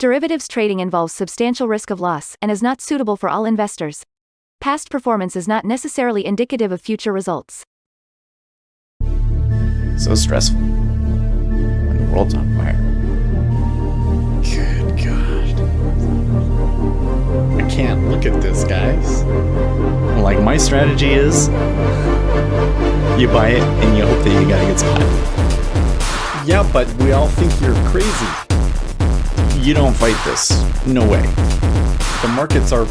Derivatives trading involves substantial risk of loss and is not suitable for all investors. Past performance is not necessarily indicative of future results. So stressful when the world's on fire. Good God. I can't look at this, guys. Like, my strategy is you buy it and you hope that you got a good spot. Yeah, but we all think you're crazy. You don't fight this. No way. The markets are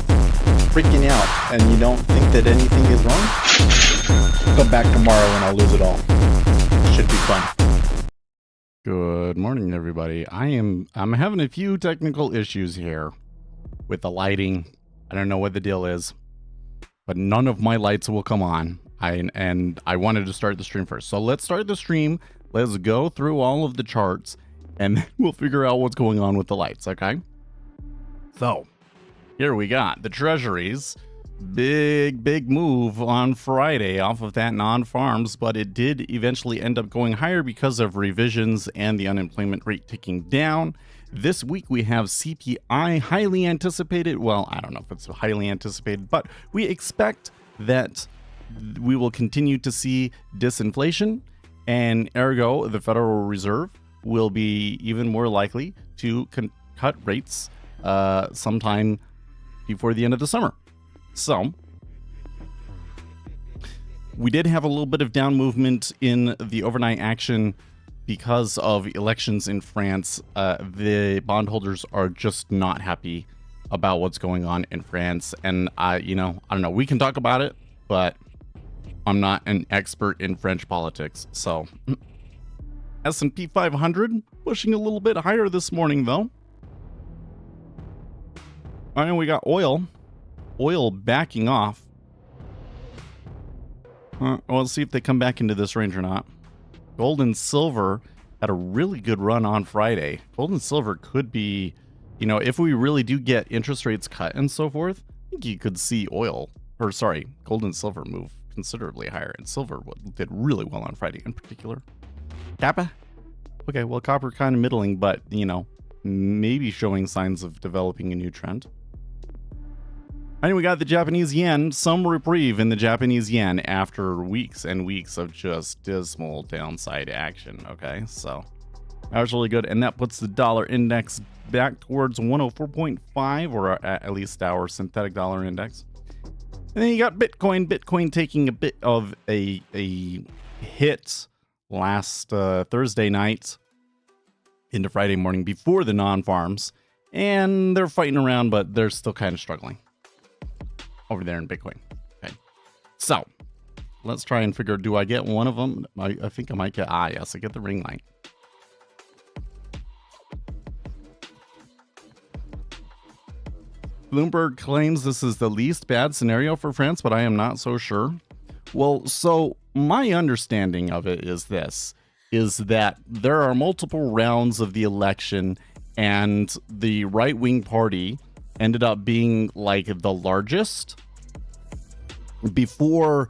freaking out and you don't think that anything is wrong? Come back tomorrow and I'll lose it all. Should be fun. Good morning, everybody. I'm having a few technical issues here with the lighting. I don't know what the deal is, but none of my lights will come on. And I wanted to start the stream first. So let's start the stream. Let's go through all of the charts and then we'll figure out what's going on with the lights, okay? So here we got the treasuries. Big move on Friday off of that non-farms, but it did eventually end up going higher because of revisions and the unemployment rate ticking down. This week we have CPI highly anticipated. Well, I don't know if it's highly anticipated, but we expect that we will continue to see disinflation, and ergo the Federal Reserve will be even more likely to cut rates sometime before the end of the summer. So we did have a little bit of down movement in the overnight action because of elections in France. The bondholders are just not happy about what's going on in France. And I don't know, we can talk about it, but I'm not an expert in French politics. So S&P 500 pushing a little bit higher this morning, though. And we got oil backing off. We'll see if they come back into this range or not. Gold and silver had a really good run on Friday. Gold and silver could be, if we really do get interest rates cut and so forth, I think you could see gold and silver move considerably higher. And silver did really well on Friday in particular. Kappa? Okay, well, copper kind of middling, but, maybe showing signs of developing a new trend. And we got the Japanese yen, some reprieve in the Japanese yen after weeks and weeks of just dismal downside action. Okay, so that was really good. And that puts the dollar index back towards 104.5, or at least our synthetic dollar index. And then you got Bitcoin taking a bit of a hit last Thursday night into Friday morning before the non-farms. And they're fighting around, but they're still kind of struggling over there in Bitcoin. Okay, so let's try and figure, do I get one of them? I think I might get, yes, I get the ring light. Bloomberg claims this is the least bad scenario for France, but I am not so sure. Well, so my understanding of it is this, is that there are multiple rounds of the election and the right-wing party ended up being like the largest before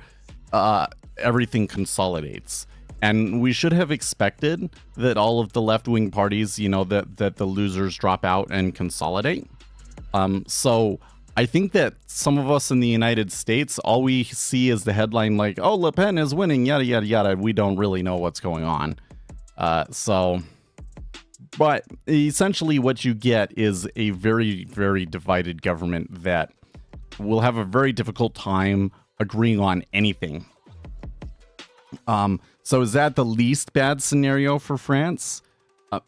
everything consolidates. And we should have expected that all of the left-wing parties, that the losers drop out and consolidate. So I think that some of us in the United States, all we see is the headline like, oh, Le Pen is winning, yada, yada, yada. We don't really know what's going on. But essentially what you get is a very, very divided government that will have a very difficult time agreeing on anything. So is that the least bad scenario for France?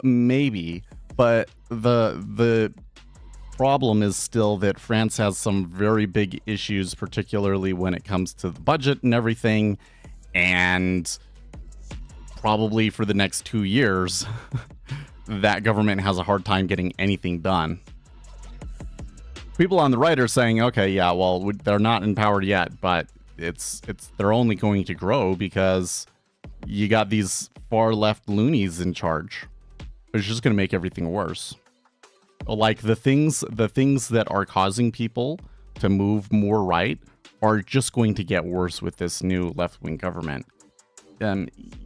Maybe, but the problem is still that France has some very big issues, particularly when it comes to the budget and everything, and probably for the next 2 years, that government has a hard time getting anything done. People on the right are saying, okay, yeah, well, they're not empowered yet, but they're only going to grow because you got these far left loonies in charge. It's just going to make everything worse. Like the things that are causing people to move more right are just going to get worse with this new left-wing government.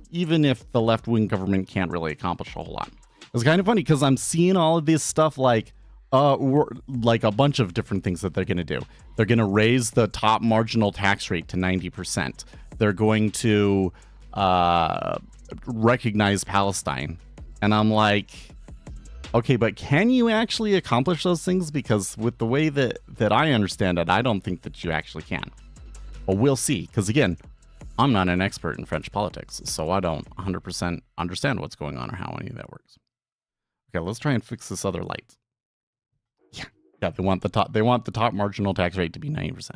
Even if the left-wing government can't really accomplish a whole lot. It's kind of funny because I'm seeing all of this stuff like Like a bunch of different things that they're going to do. They're going to raise the top marginal tax rate to 90%. They're going to recognize Palestine. And I'm like, okay, but can you actually accomplish those things? Because with the way that I understand it, I don't think that you actually can. But we'll see. Because again, I'm not an expert in French politics, so I don't 100% understand what's going on or how any of that works. Okay, let's try and fix this other light. Yeah, they want the top marginal tax rate to be 90%.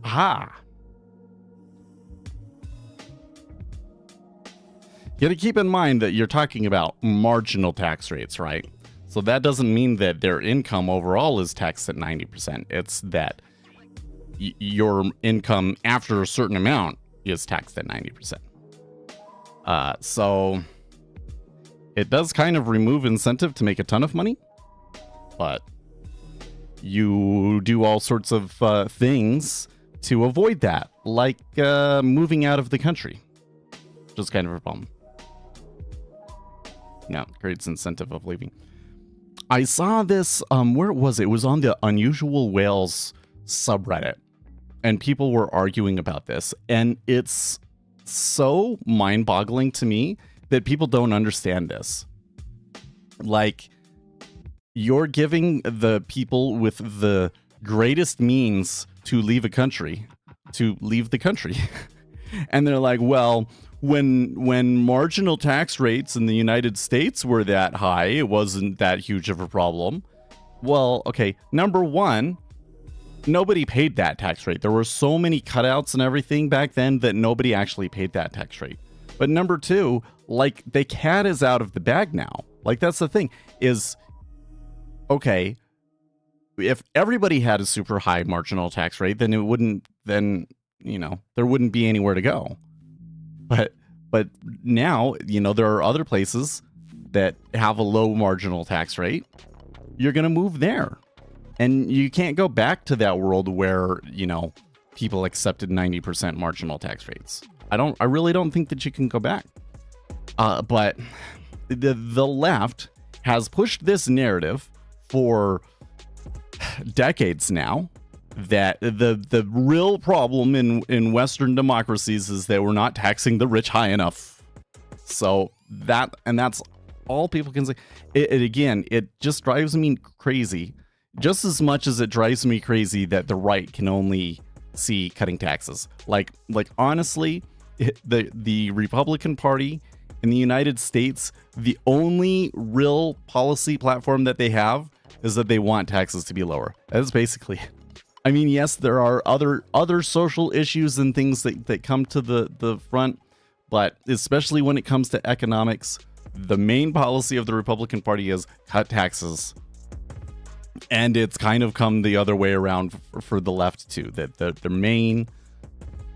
Aha! You gotta keep in mind that you're talking about marginal tax rates, right? So that doesn't mean that their income overall is taxed at 90%. It's that your income after a certain amount is taxed at 90%. So it does kind of remove incentive to make a ton of money, but you do all sorts of things to avoid that, like moving out of the country, which is kind of a problem. Yeah, creates incentive of leaving. I saw this, where was it? It was on the Unusual Whales subreddit, and people were arguing about this, and it's so mind-boggling to me that people don't understand this. Like, you're giving the people with the greatest means to leave a country to leave the country. And they're like, well, when marginal tax rates in the United States were that high, it wasn't that huge of a problem. Well, okay, number one, nobody paid that tax rate. There were so many cutouts and everything back then that nobody actually paid that tax rate. But number two, like, the cat is out of the bag now. Like, that's the thing, is, okay, if everybody had a super high marginal tax rate, then there wouldn't be anywhere to go. But now, there are other places that have a low marginal tax rate. You're going to move there. And you can't go back to that world where, people accepted 90% marginal tax rates. I really don't think that you can go back. But the left has pushed this narrative for decades now, that the real problem in Western democracies is that we're not taxing the rich high enough. So that's all people can say. It just drives me crazy, just as much as it drives me crazy that the right can only see cutting taxes. Like honestly, the Republican Party in the United States, the only real policy platform that they have is that they want taxes to be lower. That's basically it. I mean, yes, there are other social issues and things that come to the front, but especially when it comes to economics, the main policy of the Republican Party is cut taxes. And it's kind of come the other way around for the left too, that the main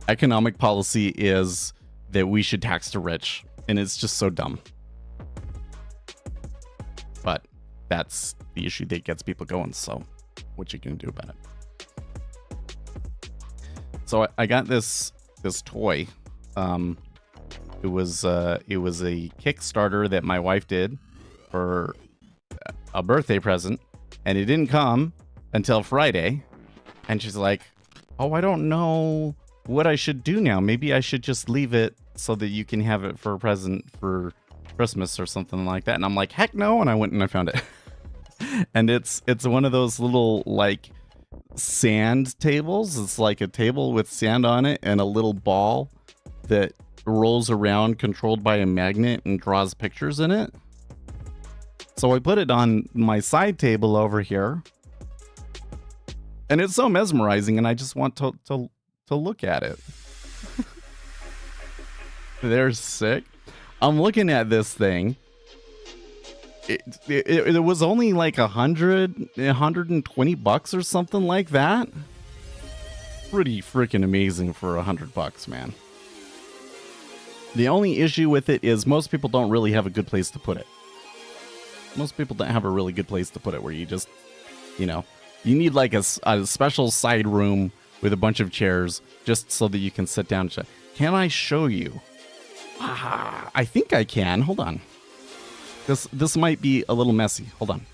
economic policy is that we should tax the rich, and it's just so dumb. But that's the issue that gets people going, so what you can do about it. So I got this toy. It was a Kickstarter that my wife did for a birthday present, and it didn't come until Friday. And she's like, "Oh, I don't know what I should do now. Maybe I should just leave it so that you can have it for a present for Christmas or something like that." And I'm like, "Heck no!" And I went and I found it. And it's one of those little like sand tables. It's like a table with sand on it and a little ball that rolls around controlled by a magnet and draws pictures in it. So I put it on my side table over here. And it's so mesmerizing, and I just want to look at it. They're sick. I'm looking at this thing. It was only like $120 or something like that. Pretty freaking amazing for $100, man. The only issue with it is most people don't really have a good place to put it. Most people don't have a really good place to put it where you just, you know, you need like a special side room with a bunch of chairs just so that you can sit down. Can I show you? I think I can. Hold on. This might be a little messy. Hold on.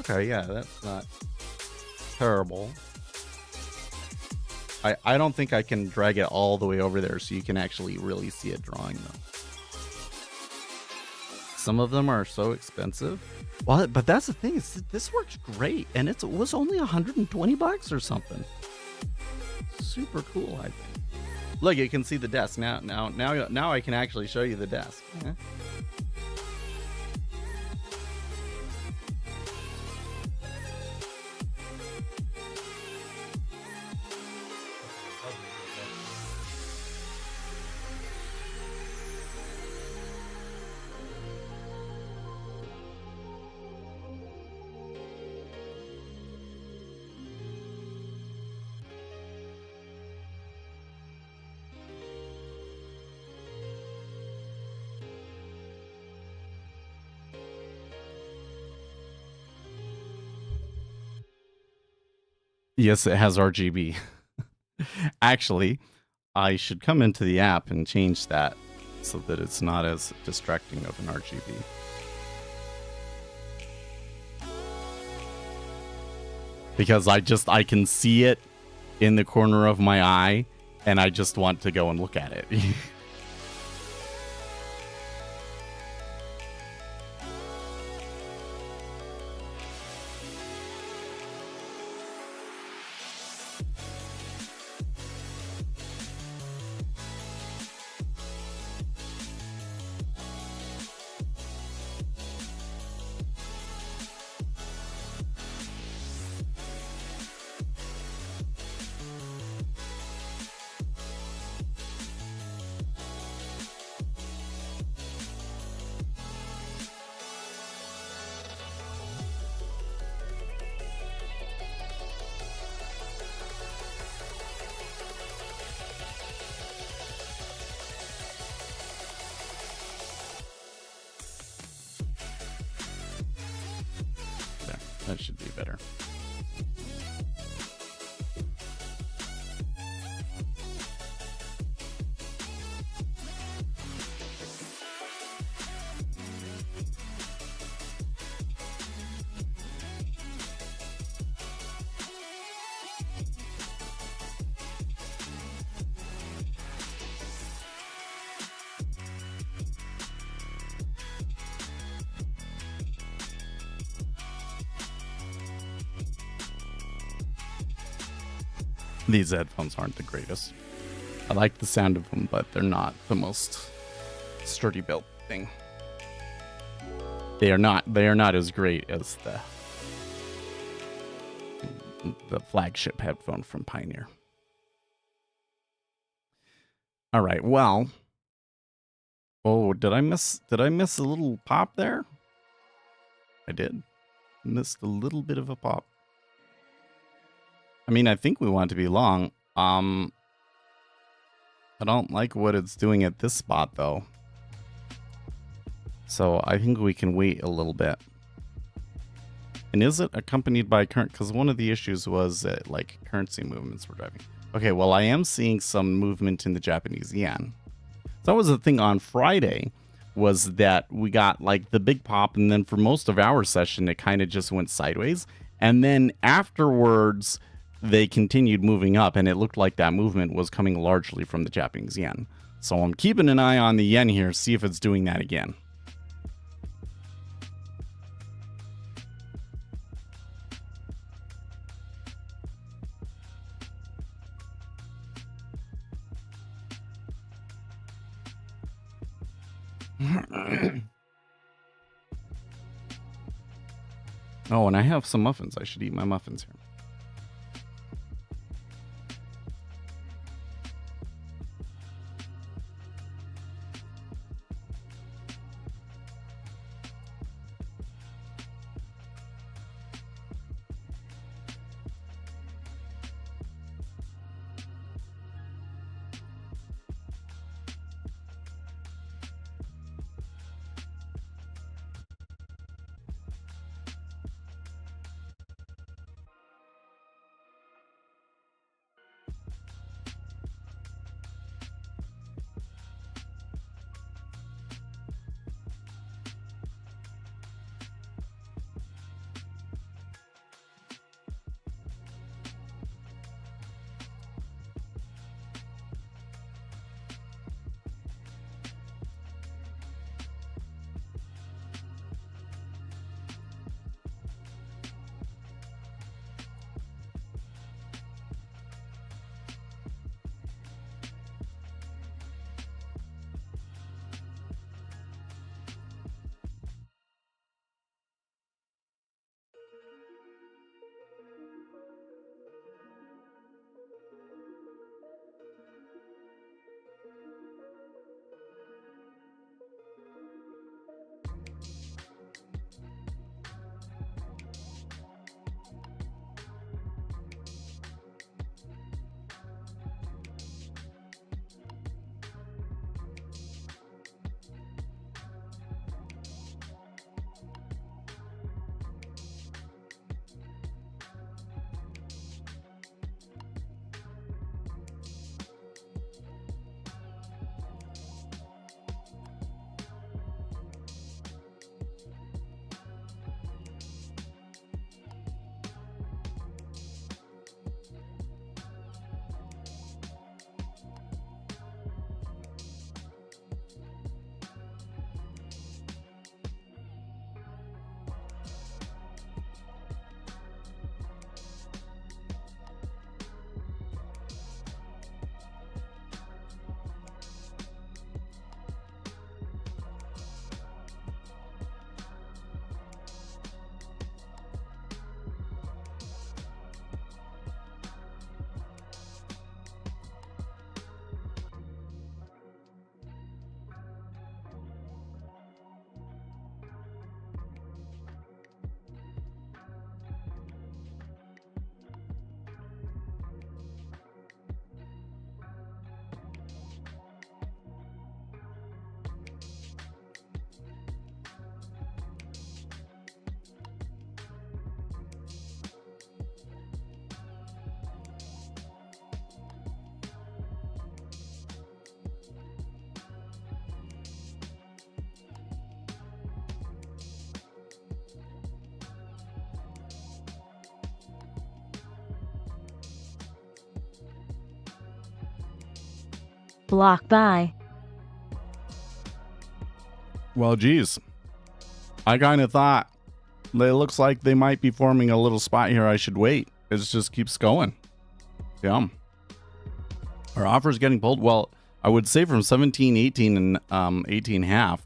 Okay, yeah, that's not terrible. I don't think I can drag it all the way over there so you can actually really see it drawing, though. Some of them are so expensive. Well, but that's the thing, is this works great, and it was only $120 or something. Super cool, I think. Look, you can see the desk now. Now I can actually show you the desk. Yeah. Yes, it has RGB. Actually, I should come into the app and change that so that it's not as distracting of an RGB. Because I can see it in the corner of my eye, and I just want to go and look at it. That should be better. These headphones aren't the greatest. I like the sound of them, but they're not the most sturdy built thing. They are not as great as the flagship headphone from Pioneer. All right, well. Oh, did I miss a little pop there? I did. Missed a little bit of a pop. I mean, I think we want it to be long. I don't like what it's doing at this spot, though. So I think we can wait a little bit. And is it accompanied by current? Because one of the issues was that, like, currency movements were driving. Okay, well, I am seeing some movement in the Japanese yen. So that was the thing on Friday. was that we got like the big pop, and then for most of our session, it kind of just went sideways. And then afterwards, they continued moving up, and it looked like that movement was coming largely from the Japanese yen. So I'm keeping an eye on the yen here, see if it's doing that again. Oh, and I have some muffins. I should eat my muffins here. Block buy. Well, geez. I kind of thought it looks like they might be forming a little spot here. I should wait. It just keeps going. Yeah. Our offer's getting pulled. Well, I would say from 17, 18, and 18 half.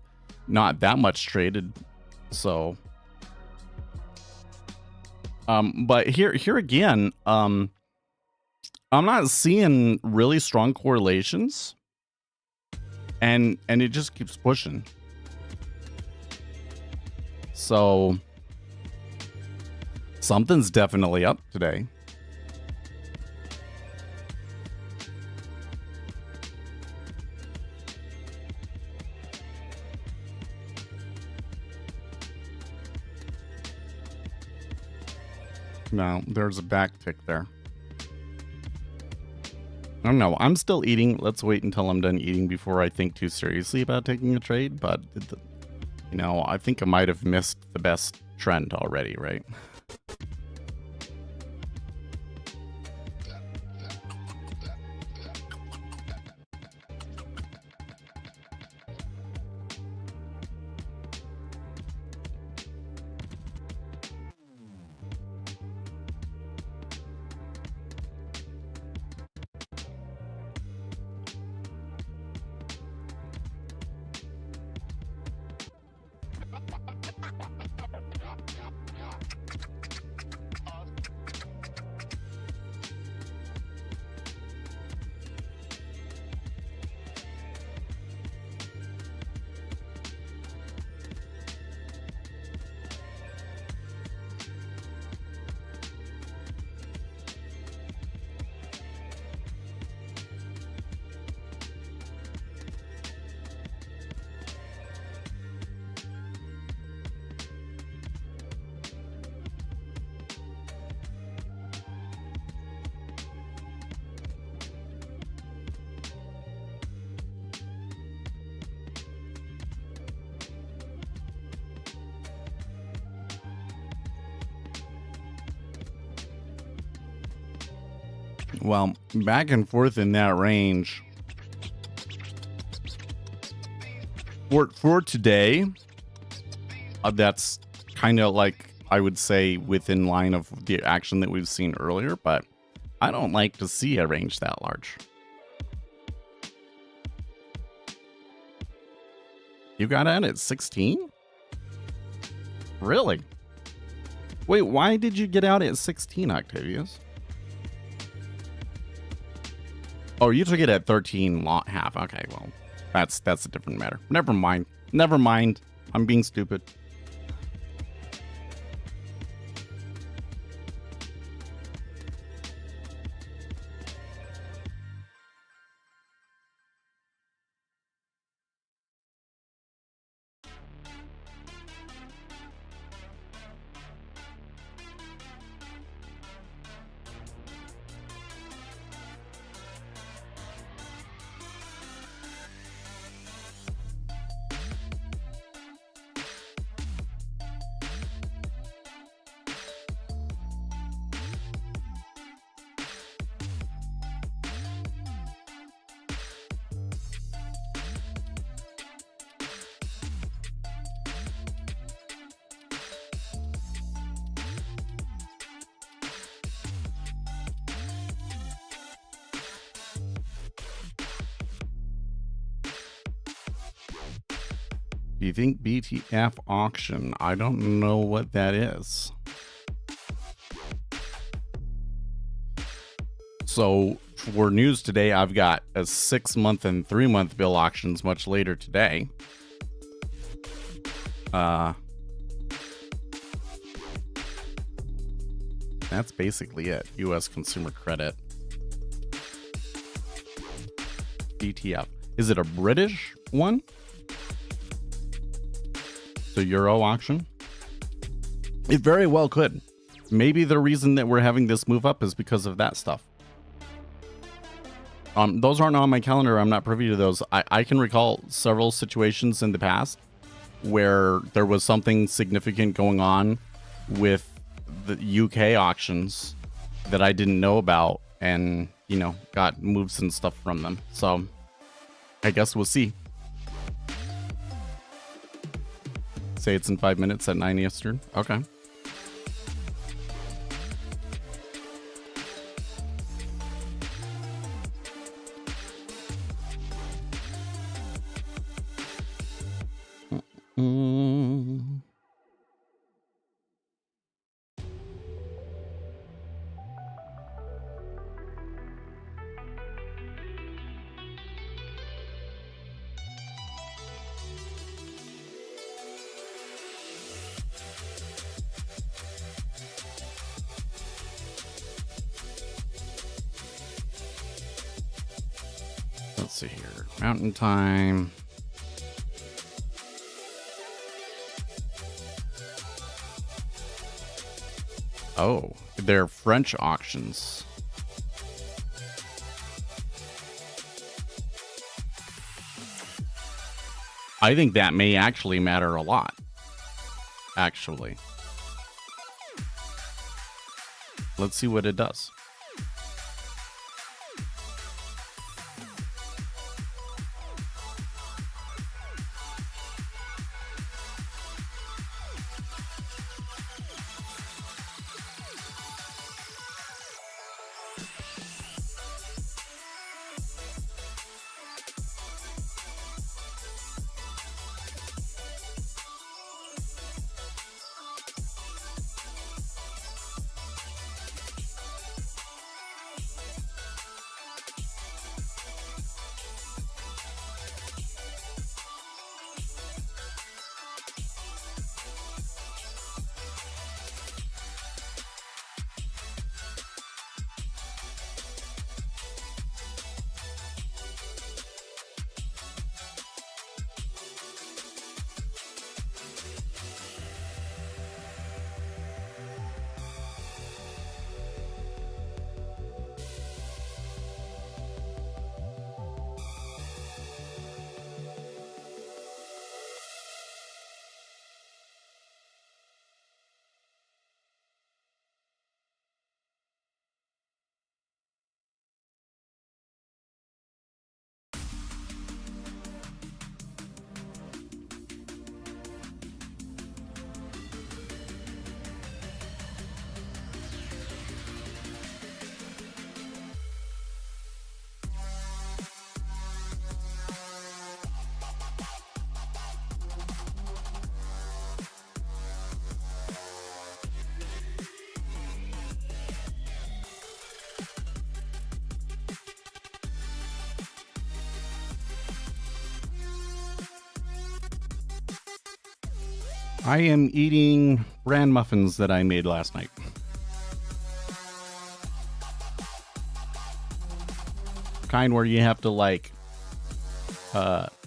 Not that much traded. So. But here again, I'm not seeing really strong correlations. And it just keeps pushing. So something's definitely up today. No, there's a back tick there. I don't know. I'm still eating. Let's wait until I'm done eating before I think too seriously about taking a trade. But, you know, I think I might have missed the best trend already, right? Well, back and forth in that range. For today, that's kind of like, I would say, within line of the action that we've seen earlier, but I don't like to see a range that large. You got out at 16? Really? Wait, why did you get out at 16, Octavius? Oh, you took it at 13 half. Okay, well, that's a different matter. Never mind. Never mind. I'm being stupid. Do you think BTF auction? I don't know what that is. So for news today, I've got a 6-month and 3-month bill auctions much later today. That's basically it. U.S. consumer credit. BTF. Is it a British one? The Euro auction? It very well could. Maybe the reason that we're having this move up is because of that stuff. Those aren't on my calendar. I'm not privy to those. I can recall several situations in the past where there was something significant going on with the UK auctions that I didn't know about and, you know, got moves and stuff from them. So I guess we'll see. Say it's in 5 minutes at 9 Eastern. Okay. Let's see here. Mountain time. Oh, they're French auctions. I think that may actually matter a lot. Actually. Let's see what it does. I am eating bran muffins that I made last night. Kind where you have to like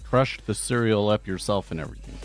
crush the cereal up yourself and everything.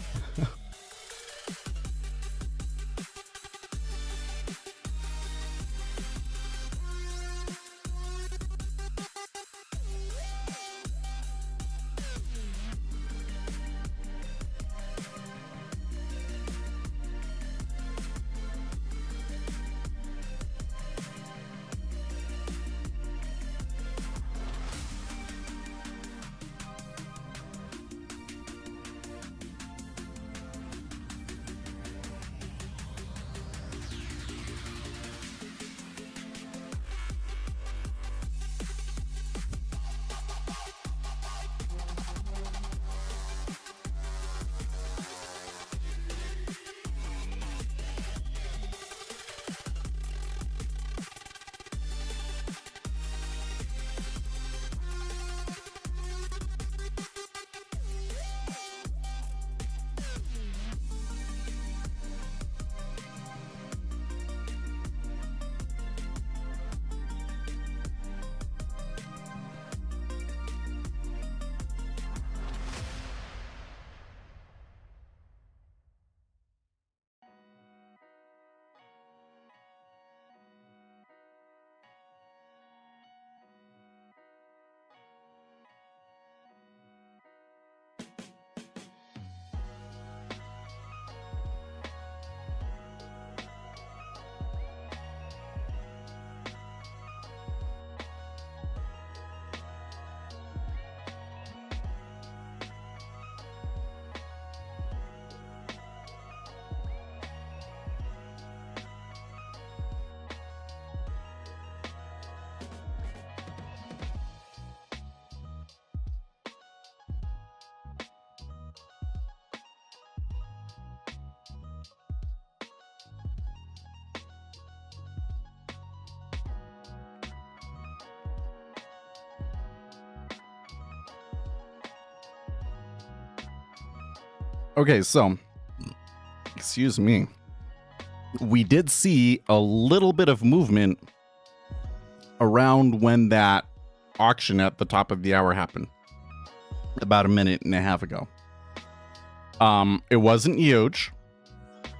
Okay, so, excuse me. We did see a little bit of movement around when that auction at the top of the hour happened. About a minute and a half ago. It wasn't huge,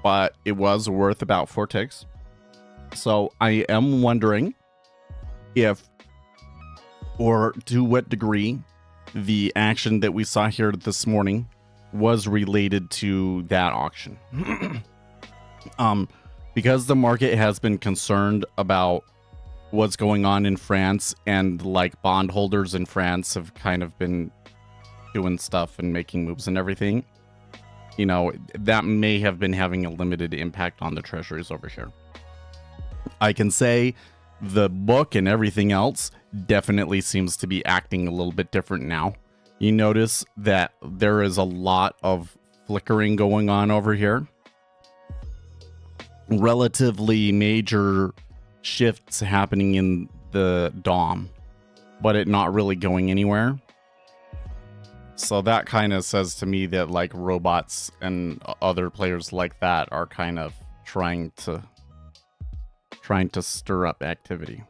but it was worth about 4 ticks. So I am wondering if, or to what degree, the action that we saw here this morning was related to that auction. Because the market has been concerned about what's going on in France, and like bondholders in France have kind of been doing stuff and making moves and everything, you know, that may have been having a limited impact on the treasuries over here. I can say the book and everything else definitely seems to be acting a little bit different now. You notice that there is a lot of flickering going on over here. Relatively major shifts happening in the DOM, but it not really going anywhere. So that kind of says to me that like robots and other players like that are kind of trying to stir up activity.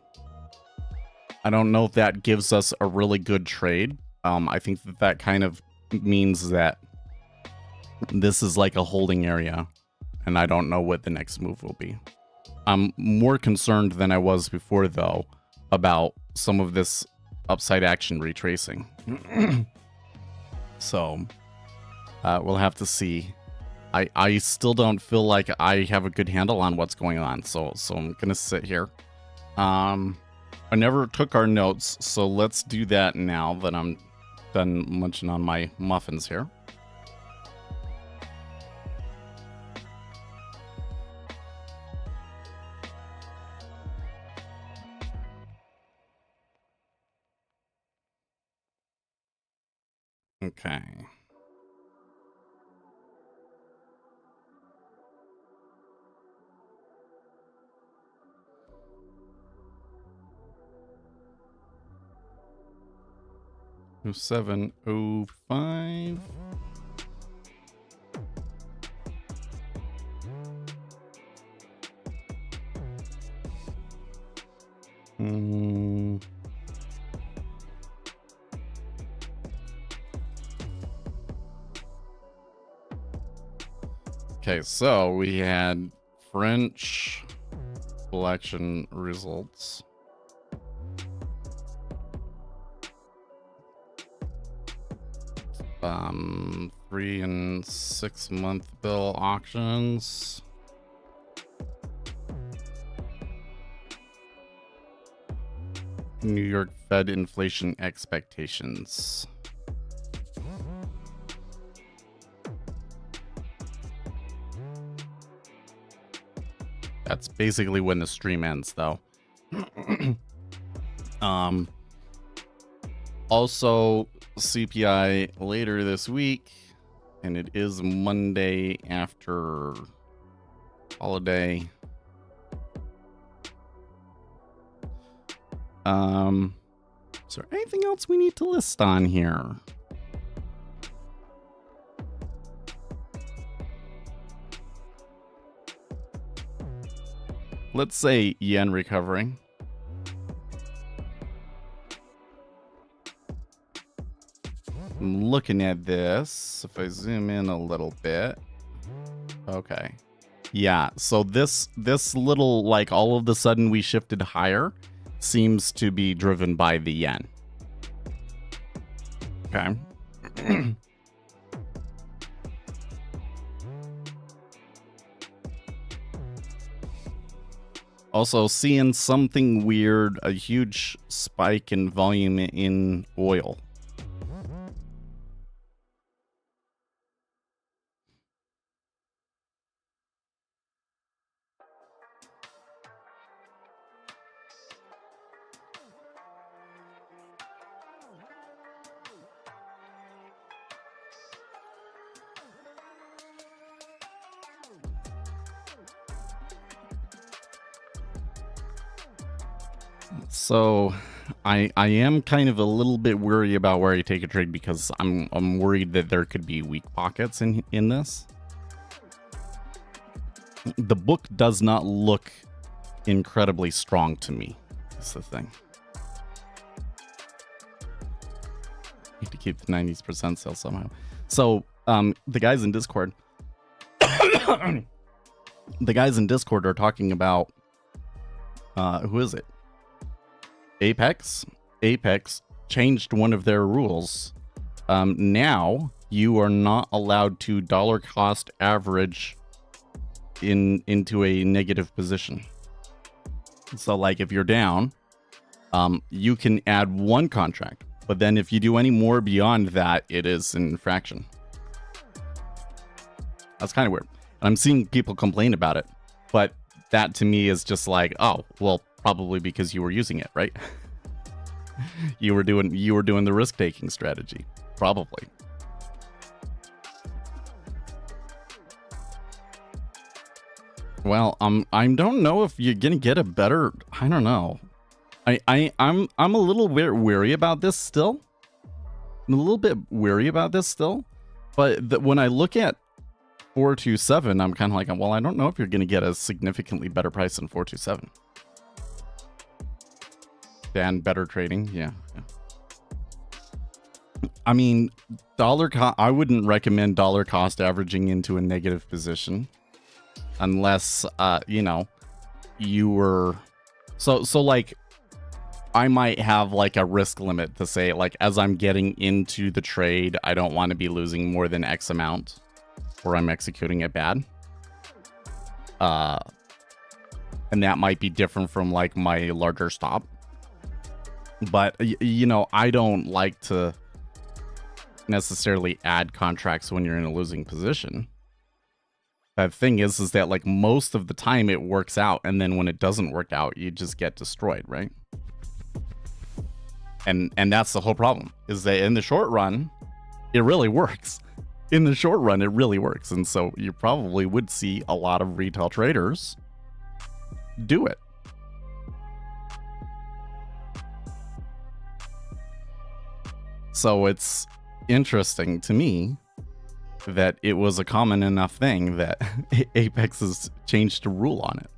I don't know if that gives us a really good trade. I think that kind of means that this is like a holding area, and I don't know what the next move will be. I'm more concerned than I was before, though, about some of this upside action retracing. So we'll have to see. I still don't feel like I have a good handle on what's going on, so I'm gonna sit here. I never took our notes, so let's do that now that I'm done munching on my muffins here. Okay. Oh, 705. Okay, so we had French election results. Um, 3 and 6 month bill auctions. New York Fed inflation expectations. That's basically when the stream ends, though. Also, CPI later this week, and it is Monday after holiday. Is there anything else we need to list on here? Let's say yen recovering. I'm looking at this. If I zoom in a little bit. Okay. Yeah, so this little, like, all of a sudden we shifted higher seems to be driven by the yen. Okay. Also, seeing something weird, a huge spike in volume in oil. So I am kind of a little bit worried about where I take a trade, because I'm worried that there could be weak pockets in this. The book does not look incredibly strong to me. That's the thing. Need to keep the 90% sale somehow. So the guys in Discord the guys in Discord are talking about who is it? Apex changed one of their rules. Now you are not allowed to dollar cost average into a negative position. So like if you're down, you can add one contract, but then if you do any more beyond that, it is an infraction. That's kind of weird. And I'm seeing people complain about it, but that to me is just like, oh, well, probably because you were using it, right? you were doing the risk-taking strategy, probably. Well, I don't know if you're gonna get a better. I don't know. I'm a little bit weary about this still. But when I look at 427, I'm kind of like, well, I don't know if you're gonna get a significantly better price than 427. And better trading, yeah. I mean, I wouldn't recommend dollar cost averaging into a negative position. Unless, you were... So like, I might have, like, a risk limit to say, like, as I'm getting into the trade, I don't want to be losing more than X amount, or I'm executing it bad. And that might be different from, like, my larger stop. But, I don't like to necessarily add contracts when you're in a losing position. The thing is that like most of the time it works out, and then when it doesn't work out, you just get destroyed, right? And that's the whole problem, is that in the short run, it really works. In the short run, it really works. And so you probably would see a lot of retail traders do it. So it's interesting to me that it was a common enough thing that Apex has changed the rule on it.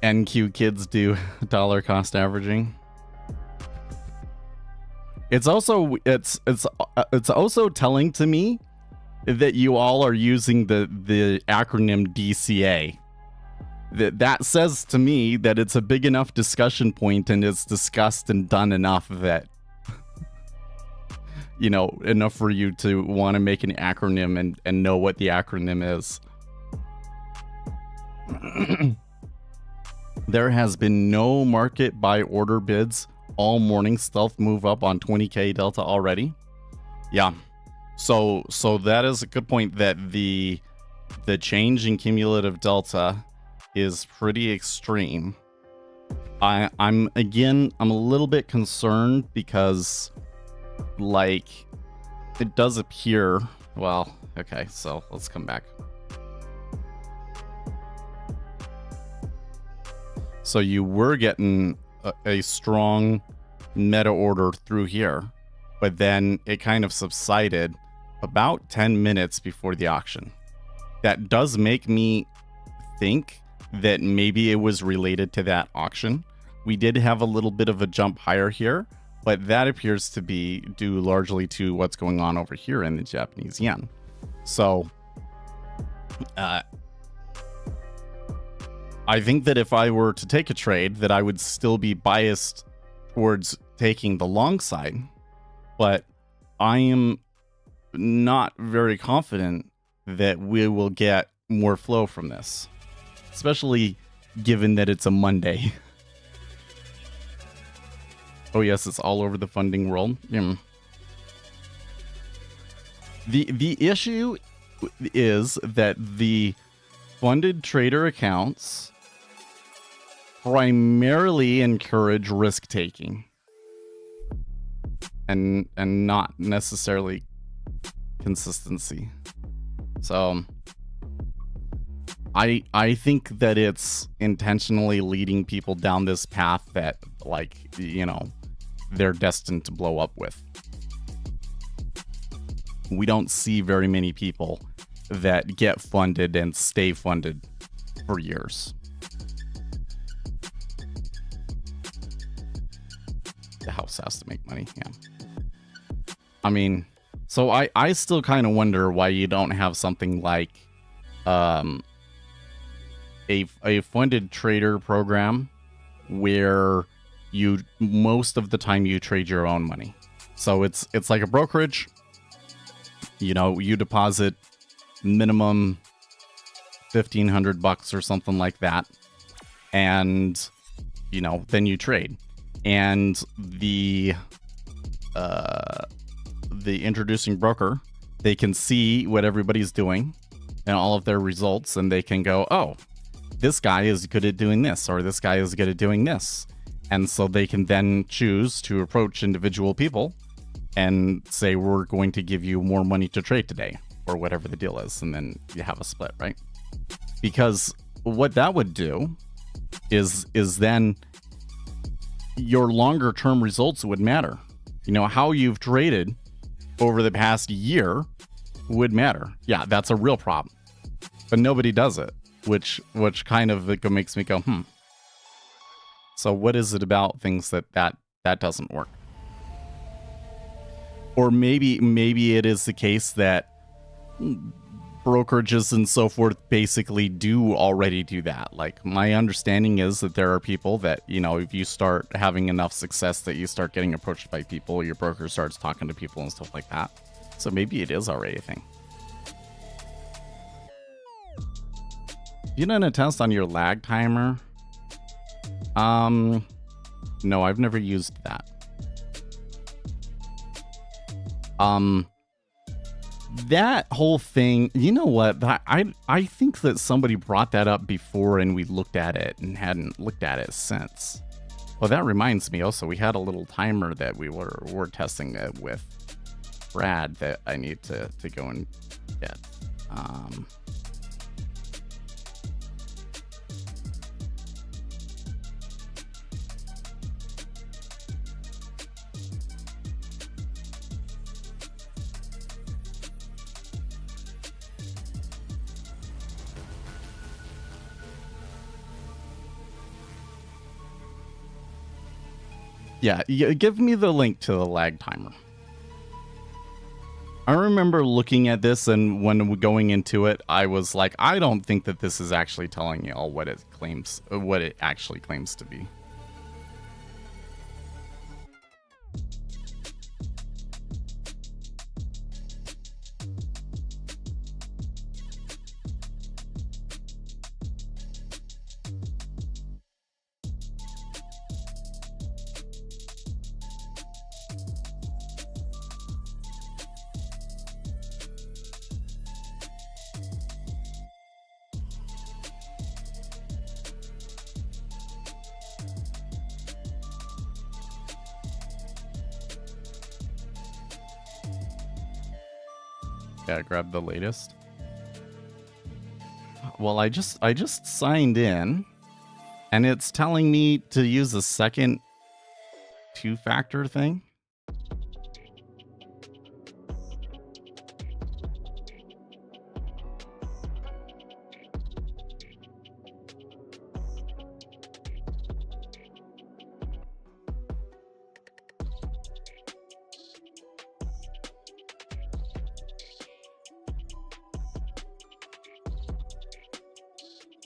NQ kids do dollar cost averaging. It's also telling to me that you all are using the acronym DCA. That says to me that it's a big enough discussion point and it's discussed and done enough that, enough for you to want to make an acronym and know what the acronym is. There has been no market buy order bids all morning. Stealth move up on 20k delta already. Yeah. So that is a good point, that the change in cumulative delta is pretty extreme. I'm a little bit concerned because, like, it does appear, well, okay, so let's come back. So you were getting a strong meta order through here, but then it kind of subsided about 10 minutes before the auction. That does make me think that maybe it was related to that auction. We did have a little bit of a jump higher here, but that appears to be due largely to what's going on over here in the Japanese yen. So I think that if I were to take a trade, that I would still be biased towards taking the long side, but I am not very confident that we will get more flow from this, especially given that it's a Monday. Oh yes, it's all over the funding world. The issue is that the funded trader accounts primarily encourage risk taking and not necessarily consistency. So I think that it's intentionally leading people down this path that, like, they're destined to blow up with. We don't see very many people that get funded and stay funded for years. The house has to make money, yeah. I mean, so I still kind of wonder why you don't have something like a funded trader program where you most of the time you trade your own money. So it's like a brokerage. You know, you deposit minimum $1,500 or something like that, and you know, then you trade. And the introducing broker, they can see what everybody's doing and all of their results, and they can go, oh, this guy is good at doing this, or this guy is good at doing this. And so they can then choose to approach individual people and say, we're going to give you more money to trade today, or whatever the deal is. And then you have a split, right? Because what that would do is then your longer term results would matter. You know, how you've traded over the past year would matter. Yeah, that's a real problem. But nobody does it, which kind of makes me go, So what is it about things that doesn't work? Or maybe it is the case that brokerages and so forth basically do already do that. Like, my understanding is that there are people that, you know, if you start having enough success that you start getting approached by people, your broker starts talking to people and stuff like that. So maybe it is already a thing. You done a test on your lag timer? No, I've never used that. That whole thing, you know what? I think that somebody brought that up before and we looked at it and hadn't looked at it since. Well, that reminds me also, we had a little timer that we were testing it with Brad that I need to go and get. Yeah, give me the link to the lag timer. I remember looking at this, and when going into it, I was like, I don't think that this is actually telling you all what it actually claims to be. Yeah, grab the latest. Well, I just signed in, and it's telling me to use a second two-factor thing.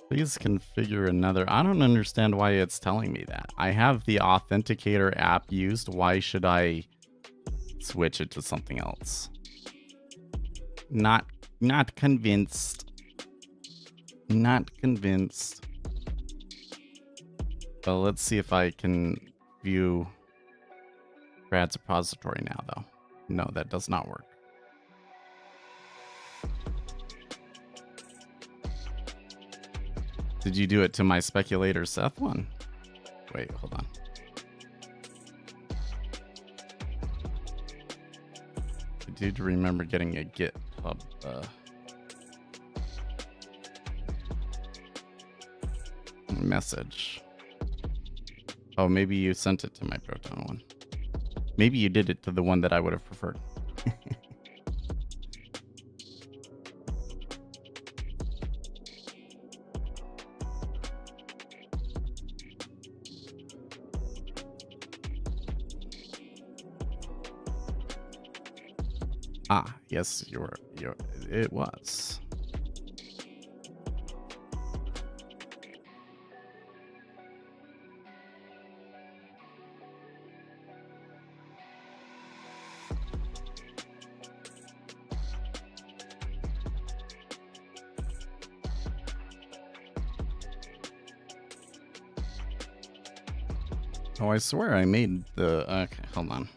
Please configure another. I don't understand why it's telling me that. I have the Authenticator app used. Why should I switch it to something else? Not convinced. Not convinced. Well, let's see if I can view Brad's repository now, though. No, that does not work. Did you do it to my Speculator Seth one? Wait, hold on. I did remember getting a GitHub message. Oh, maybe you sent it to my Proton one. Maybe you did it to the one that I would have preferred. Ah, yes, it was. Oh, I swear I made the... Okay, hold on.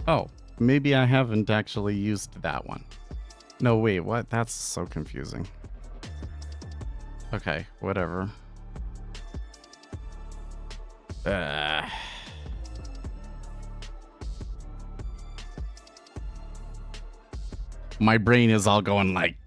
Oh, maybe I haven't actually used that one. No, wait, what? That's so confusing. Okay, whatever. My brain is all going like...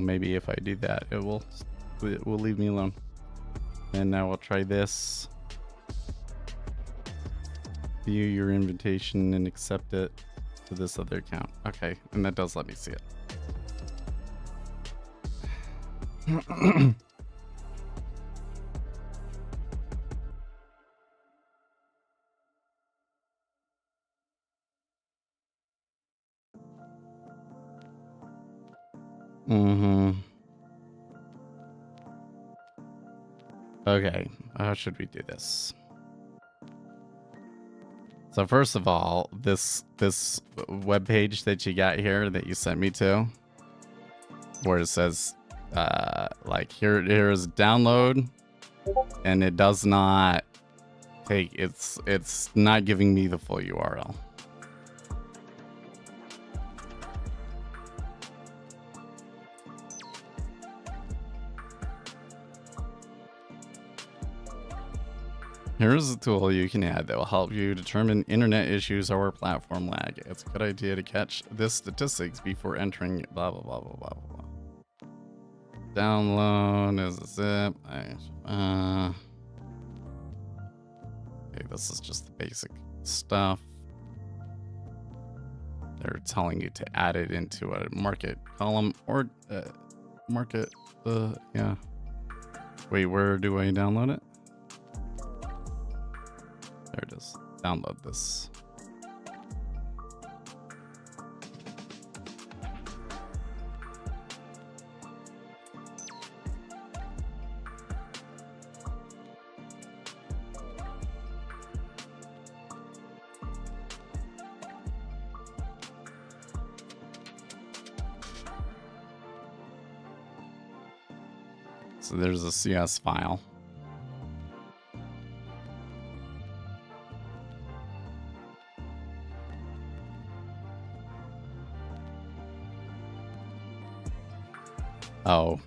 Maybe if I do that, it will leave me alone. And now we'll try this. View your invitation and accept it to this other account. Okay, and that does let me see it. Okay, how should we do this? So first of all, this web page that you got here that you sent me to, where it says like here is download, and it does not take it's not giving me the full URL. Here's a tool you can add that will help you determine internet issues or platform lag. It's a good idea to catch this statistics before entering blah blah blah blah blah blah. Download is a zip. Okay, this is just the basic stuff. They're telling you to add it into a market column or market. Yeah. Wait, where do I download it? There it is. Download this. So there's a CS file. Oh,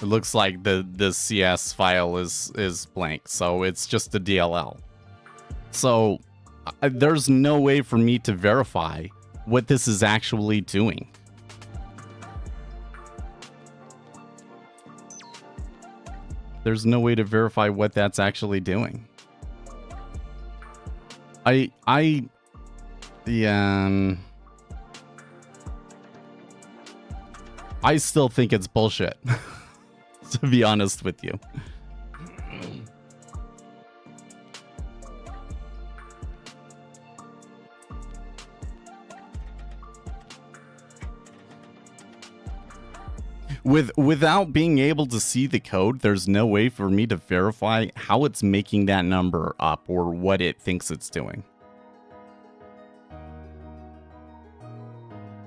it looks like the CS file is blank, so it's just a DLL. So there's no way for me to verify what this is actually doing. There's no way to verify what that's actually doing. I still think it's bullshit, to be honest with you. Without being able to see the code, there's no way for me to verify how it's making that number up or what it thinks it's doing.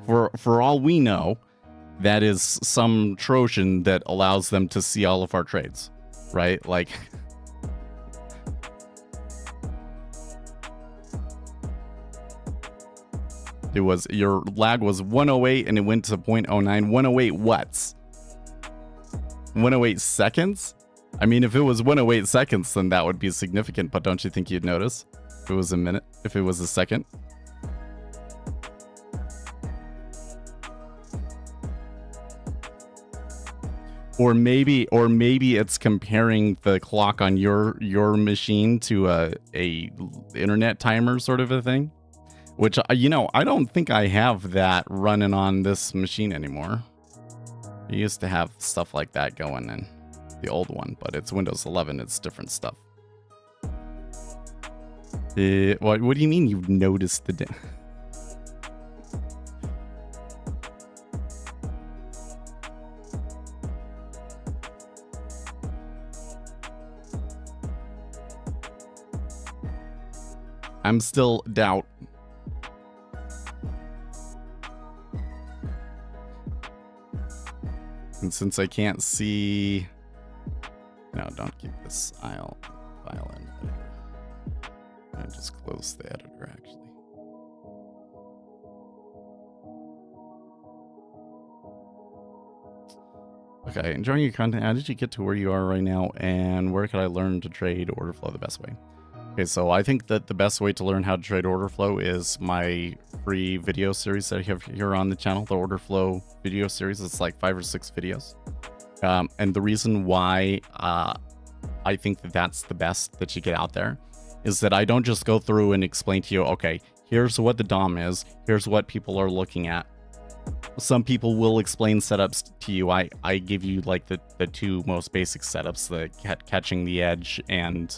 For all we know, that is some Trojan that allows them to see all of our trades, right? Like, it was, your lag was 108 and it went to 0.09. 108 what's? 108 seconds? I mean, if it was 108 seconds, then that would be significant, but don't you think you'd notice if it was a minute, if it was a second? Or maybe it's comparing the clock on your machine to a internet timer sort of a thing, which, you know, I don't think I have that running on this machine anymore. I used to have stuff like that going in the old one, but it's Windows 11. It's different stuff. What do you mean you've noticed the I'm still doubt. And since I can't see... No, don't keep this file in editor. I just close the editor, actually. Okay, enjoying your content. How did you get to where you are right now? And where could I learn to trade order flow the best way? Okay, so I think that the best way to learn how to trade order flow is my free video series that I have here on the channel, the order flow video series. It's like 5 or 6 videos. And the reason why I think that that's the best that you get out there is that I don't just go through and explain to you, okay, here's what the DOM is, here's what people are looking at. Some people will explain setups to you. I give you like the 2 most basic setups, the catching the edge and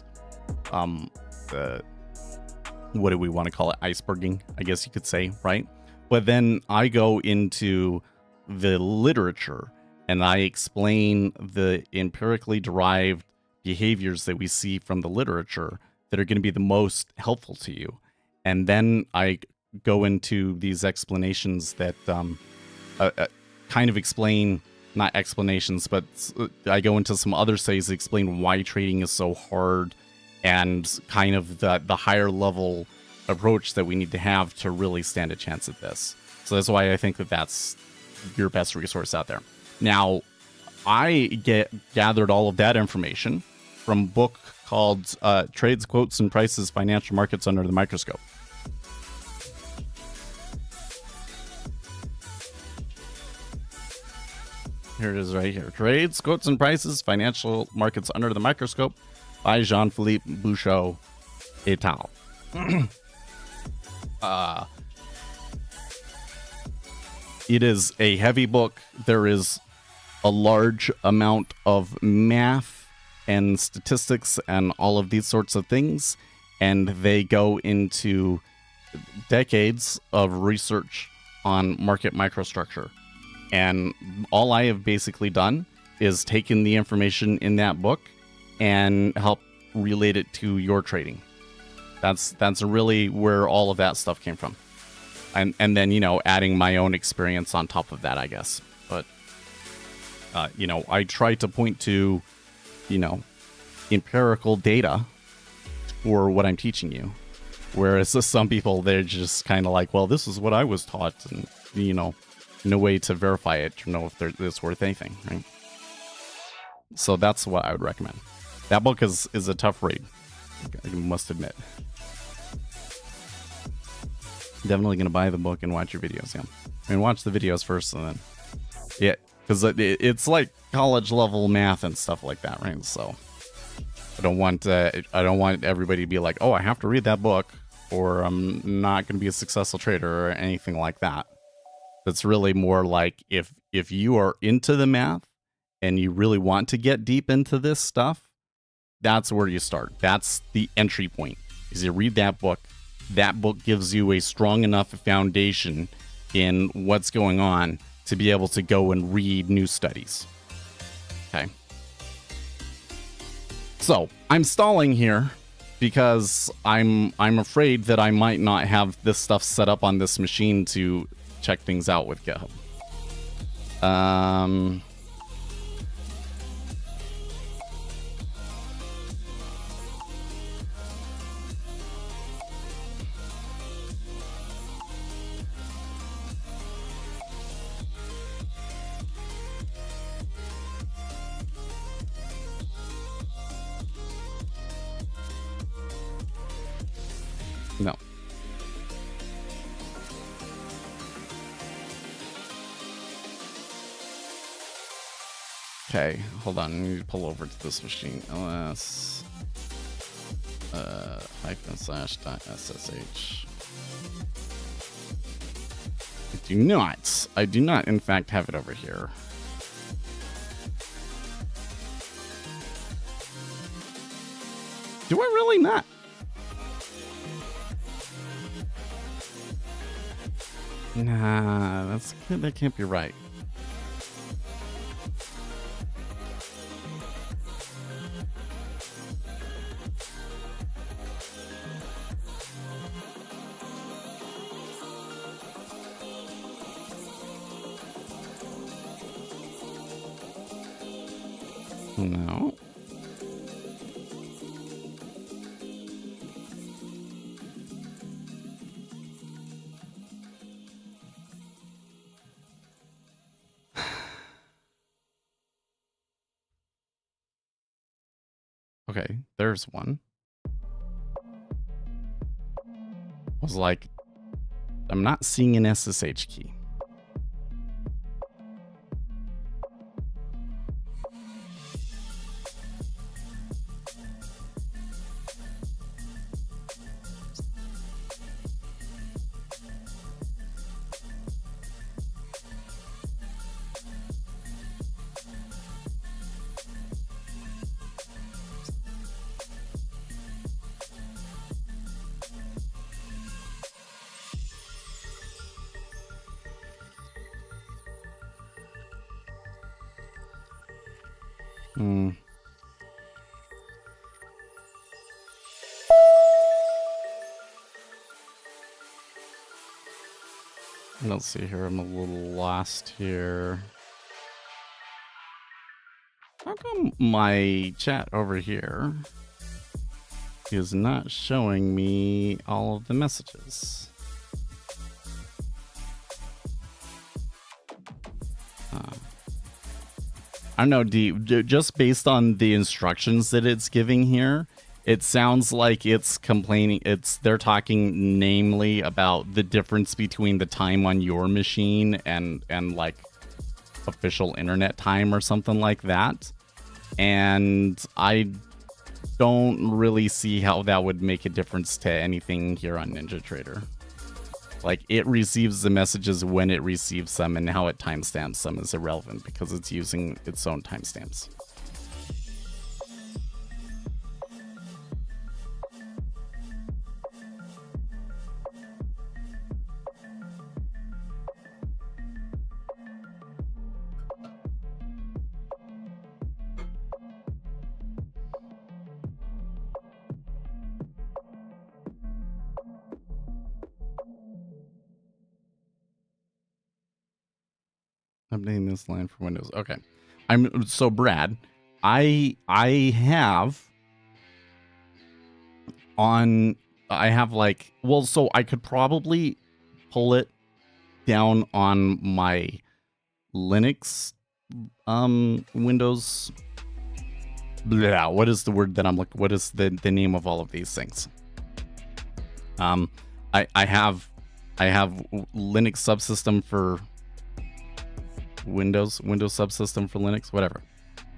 what do we want to call it? Iceberging, I guess you could say, right? But then I go into the literature and I explain the empirically derived behaviors that we see from the literature that are going to be the most helpful to you. And then I go into these explanations that kind of explain, not explanations, but I go into some other studies that explain why trading is so hard and kind of the higher level approach that we need to have to really stand a chance at this. So that's why I think that that's your best resource out there. Now, I gathered all of that information from a book called Trades, Quotes, and Prices, Financial Markets Under the Microscope. Here it is right here. Trades, Quotes, and Prices, Financial Markets Under the Microscope by Jean-Philippe Bouchot et al. It is a heavy book. There is a large amount of math and statistics and all of these sorts of things, and they go into decades of research on market microstructure. And all I have basically done is taken the information in that book and help relate it to your trading. That's really where all of that stuff came from. And then, you know, adding my own experience on top of that, I guess. But, you know, I try to point to, you know, empirical data for what I'm teaching you. Whereas some people, they're just kind of like, well, this is what I was taught. And, you know, no way to verify it to know if it's worth anything, right? So that's what I would recommend. That book is a tough read, I must admit. Definitely going to buy the book and watch your videos, yeah. I mean, watch the videos first and then... Yeah, because it's like college level math and stuff like that, right? So I don't want everybody to be like, oh, I have to read that book or I'm not going to be a successful trader or anything like that. That's really more like if you are into the math and you really want to get deep into this stuff, that's where you start. That's the entry point. Is you read that book. That book gives you a strong enough foundation in what's going on to be able to go and read new studies. Okay. So I'm stalling here because I'm afraid that I might not have this stuff set up on this machine to check things out with GitHub. No. Okay, hold on. I need to pull over to this machine. ls /.ssh. I do not, in fact, have it over here. Do I really not? Nah, that can't be right. No. Okay, there's one. Was like, I'm not seeing an SSH key. Let's see here. I'm a little lost here. How come my chat over here is not showing me all of the messages? I don't know, just based on the instructions that it's giving here, it sounds like it's complaining. They're talking namely about the difference between the time on your machine and like official internet time or something like that. And I don't really see how that would make a difference to anything here on NinjaTrader. Like, it receives the messages when it receives them, and how it timestamps them is irrelevant because it's using its own timestamps. Updating this line for Windows. Okay. So Brad, I have like, well, so I could probably pull it down on my Linux Windows. Blah, what is the word that I'm looking? What is the name of all of these things? I have Linux subsystem for Windows subsystem for Linux, whatever.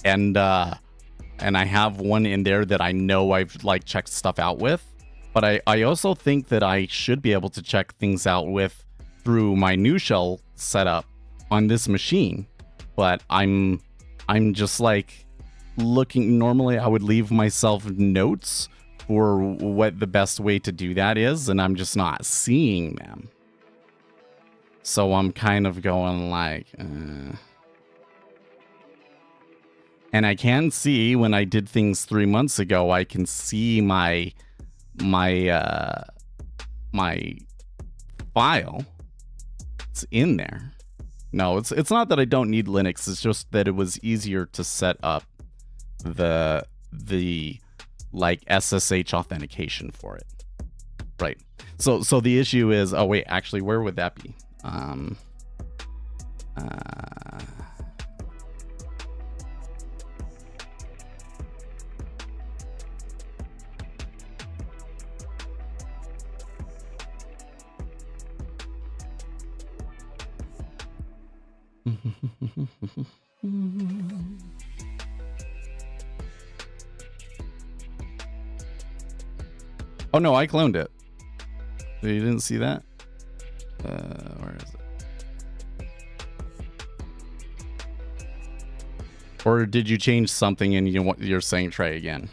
And I have one in there that I know I've like checked stuff out with, but I also think that I should be able to check things out with through my new shell setup on this machine. But I'm just like looking. Normally I would leave myself notes for what the best way to do that is, and I'm just not seeing them. So I'm kind of going like, and I can see when I did things 3 months ago, I can see my file. It's in there. No, it's not that I don't need Linux. It's just that it was easier to set up the like SSH authentication for it. Right. So the issue is, oh wait, actually, where would that be? Oh no, I cloned it. You didn't see that? Where is it? Or did you change something and you're saying try again?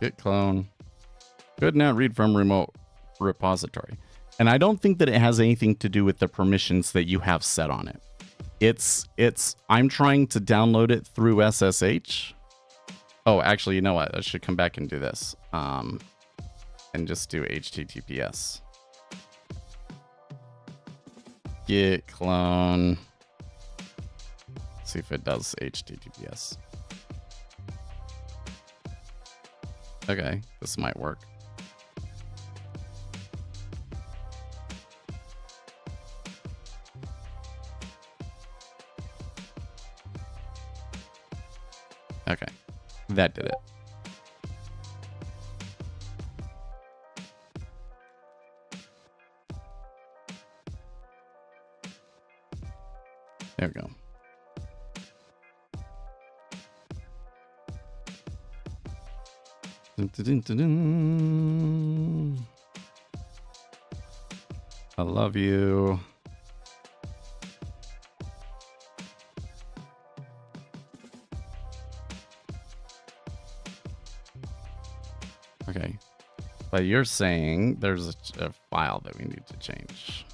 Git clone. Could not read from remote repository. And I don't think that it has anything to do with the permissions that you have set on it. I'm trying to download it through SSH. Oh, actually, you know what? I should come back and do this. And just do HTTPS. Git clone. See if it does HTTPS. Okay, this might work. Okay, that did it. There we go. Dun, dun, dun, dun, dun. I love you. Okay, but you're saying there's a file that we need to change.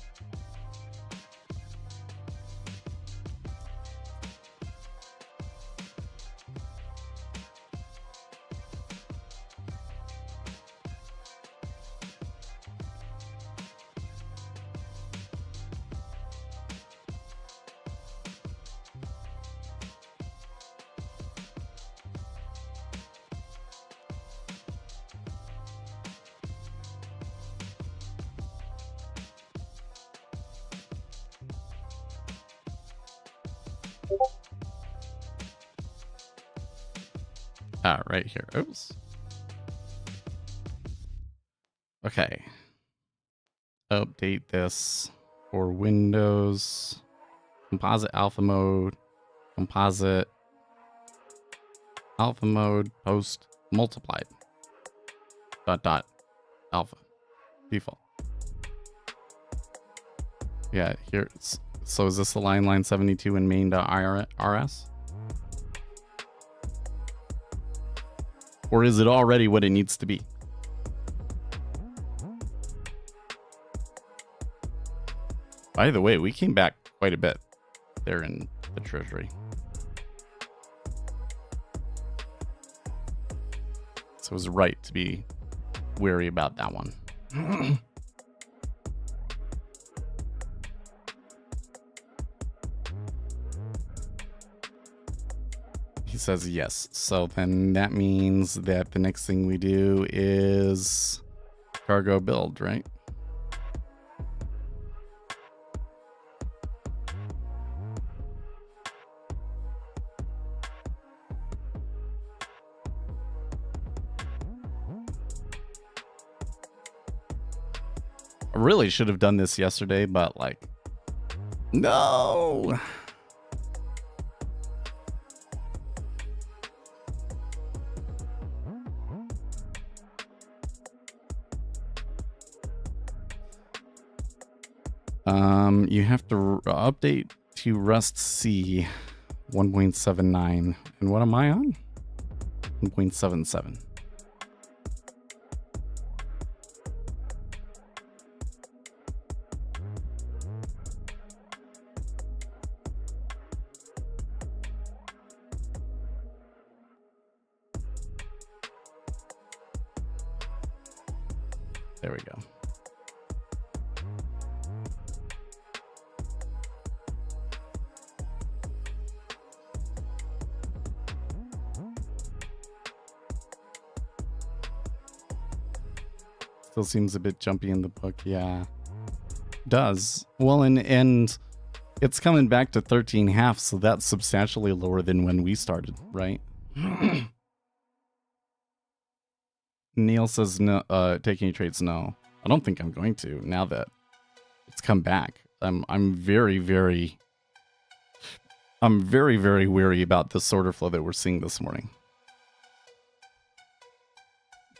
Right here. Oops. Okay. Update this for Windows. Composite alpha mode. Composite alpha mode post multiplied. Dot alpha default. Yeah, here. So is this the line 72 in main.rs? Or is it already what it needs to be? By the way, we came back quite a bit there in the treasury. So it was right to be wary about that one. He says yes. So then that means that the next thing we do is cargo build, right? I really should have done this yesterday, but like, no. You have to update to Rust C 1.79. And what am I on? 1.77. There we go. Still seems a bit jumpy in the book. Yeah, does. Well, and it's coming back to 13.5, so that's substantially lower than when we started, right? Neil says no. Taking any trades? No, I don't think I'm going to. Now that it's come back, I'm very wary about this order flow that we're seeing this morning.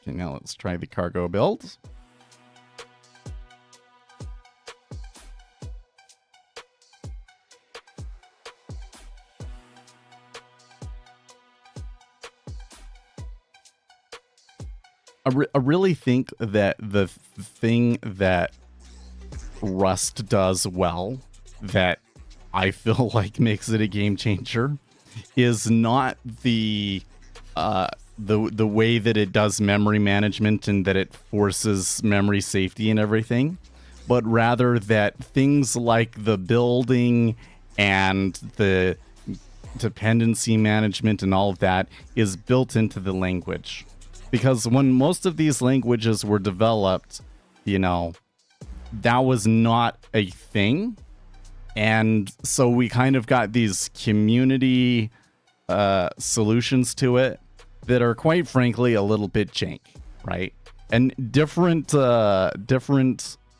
Okay, now let's try the cargo build. I really think that the thing that Rust does well, that I feel like makes it a game changer, is not the way that it does memory management and that it forces memory safety and everything, but rather that things like the building and the dependency management and all of that is built into the language. Because when most of these languages were developed, you know, that was not a thing. And so we kind of got these community solutions to it that are quite frankly a little bit jank, right? And different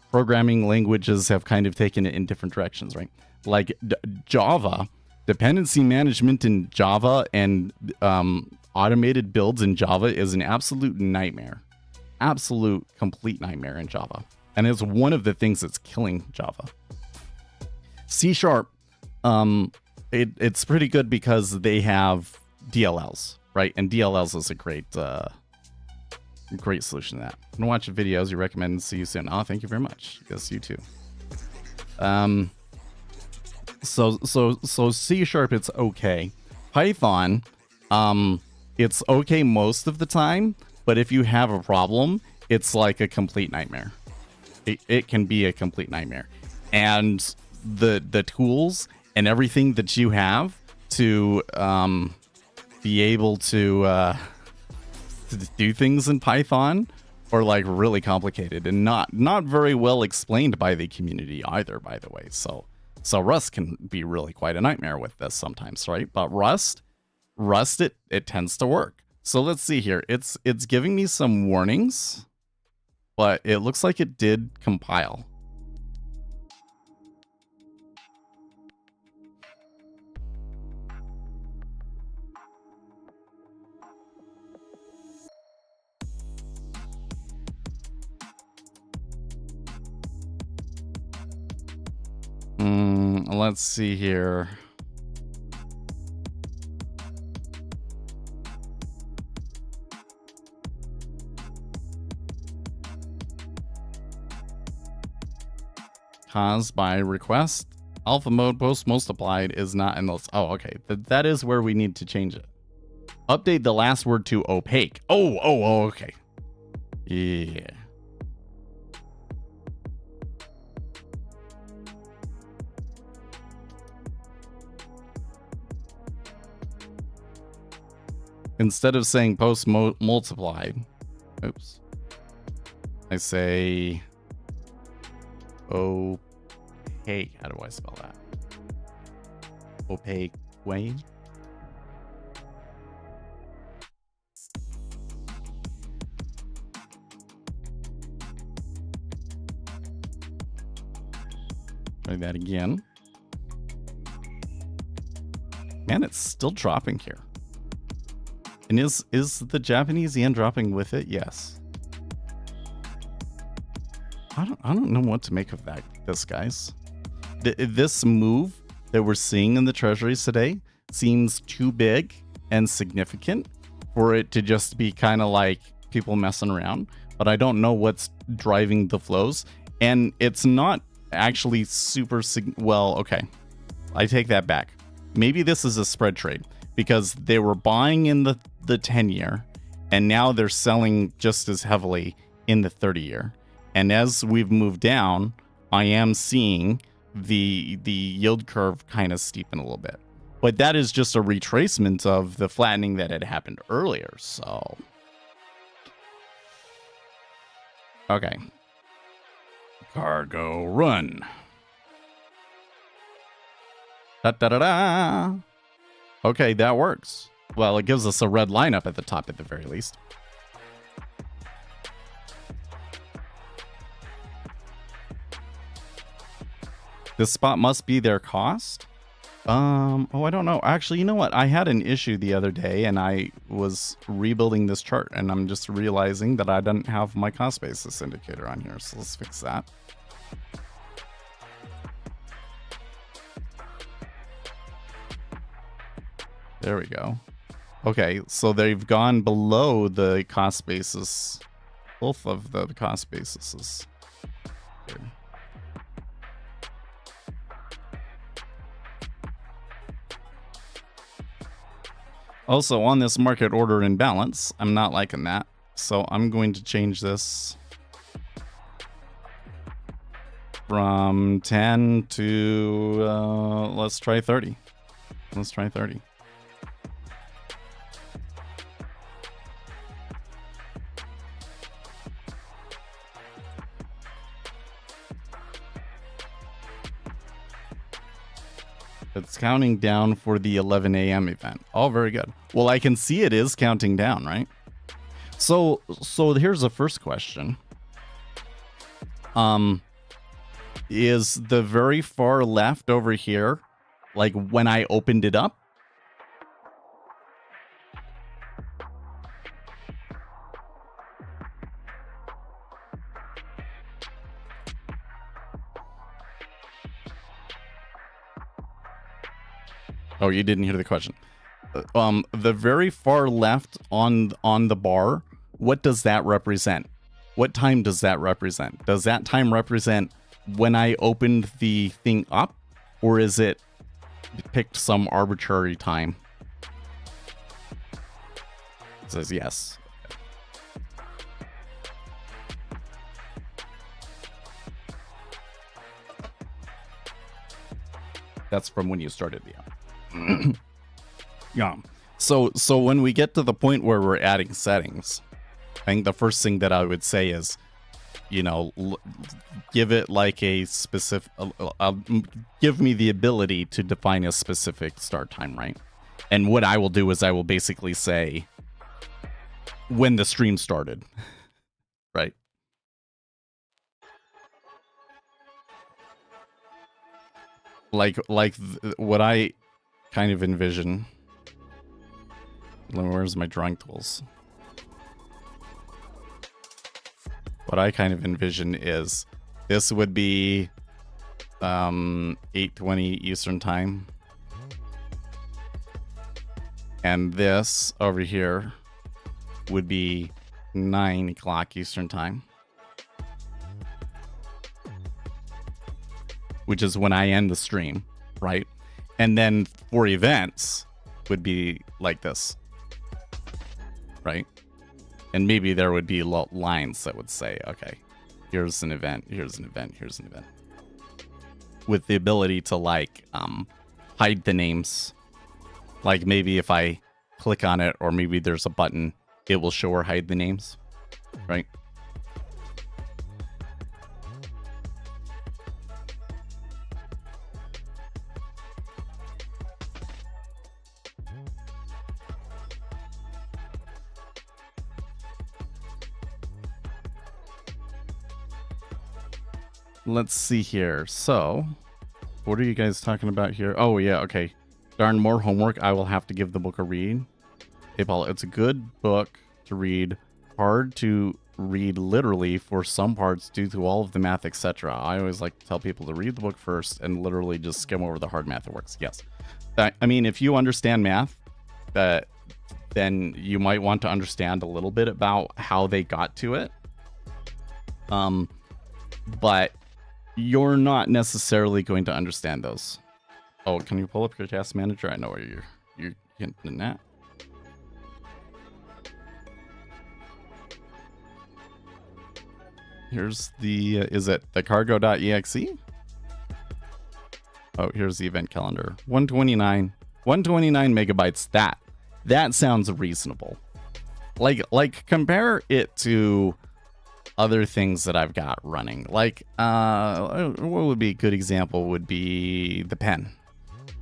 programming languages have kind of taken it in different directions, right? Like Java, dependency management in Java and automated builds in Java is an absolute nightmare. Absolute complete nightmare in Java. And it's one of the things that's killing Java. C#, it's pretty good because they have DLLs, right? And DLLs is a great solution to that. I'm gonna watch videos you recommend and see you soon. Oh, thank you very much. Yes, you too. So C#, it's okay. Python, it's okay most of the time, but if you have a problem, it's like a complete nightmare. It can be a complete nightmare. And the tools and everything that you have to be able to do things in Python are like really complicated and not very well explained by the community either, by the way. So Rust can be really quite a nightmare with this sometimes, right? But Rust it tends to work. So let's see here. It's giving me some warnings, but it looks like it did compile. Let's see here. Caused by request. Alpha mode post multiplied is not in those. Oh, okay. That is where we need to change it. Update the last word to opaque. Oh, okay. Yeah. Instead of saying post multiplied, oops, I say opaque. How do I spell that? Opaque way. Try that again. Man, it's still dropping here. And is the Japanese yen dropping with it? Yes. I don't know what to make of this, guys. This move that we're seeing in the treasuries today seems too big and significant for it to just be kind of like people messing around. But I don't know what's driving the flows. And it's not actually super well, okay. I take that back. Maybe this is a spread trade because they were buying in the 10-year and now they're selling just as heavily in the 30-year. And as we've moved down, I am seeing the yield curve kind of steepen a little bit. But that is just a retracement of the flattening that had happened earlier. So, okay. Cargo run. Da-da-da-da. Okay, that works. Well, it gives us a red line up at the top at the very least. This spot must be their cost? Oh, I don't know. Actually, you know what? I had an issue the other day and I was rebuilding this chart and I'm just realizing that I didn't have my cost basis indicator on here. So let's fix that. There we go. Okay, so they've gone below the cost basis. Both of the cost bases. Here. Also, on this market order imbalance, I'm not liking that. So I'm going to change this from 10 to, let's try 30. Let's try 30. It's counting down for the 11 a.m. event. Oh, very good. Well, I can see it is counting down, right? So here's the first question. Is the very far left over here, like when I opened it up? Oh, you didn't hear the question. The very far left on the bar, what does that represent? What time does that represent? Does that time represent when I opened the thing up, or is it picked some arbitrary time? It says yes. That's from when you started the app. Yeah. So when we get to the point where we're adding settings, I think the first thing that I would say is, you know, give it like a specific, give me the ability to define a specific start time, right? And what I will do is I will basically say when the stream started, right? Like what I kind of envision. Where's my drawing tools? What I kind of envision is this would be 8:20 Eastern time. And this over here would be 9 o'clock Eastern time. Which is when I end the stream, right? And then for events would be like this, right? And maybe there would be lines that would say, okay, here's an event, here's an event, here's an event. With the ability to like hide the names. Like maybe if I click on it or maybe there's a button, it will show or hide the names, right? Let's see here. So What are you guys talking about here? Oh, yeah, okay. Darn, more homework. I will have to give the book a read. Hey, Paul, it's a good book to read. Hard to read literally for some parts due to all of the math, etc. I always like to tell people to read the book first and literally just skim over the hard math it works. Yes. I mean, if you understand math, then you might want to understand a little bit about how they got to it. But you're not necessarily going to understand those. Oh, can you pull up your task manager? I know where you're hinting at. Here's the, is it the cargo.exe? Oh, here's the event calendar. 129 megabytes. That sounds reasonable. Like compare it to other things that I've got running. Like, what would be a good example would be the pen.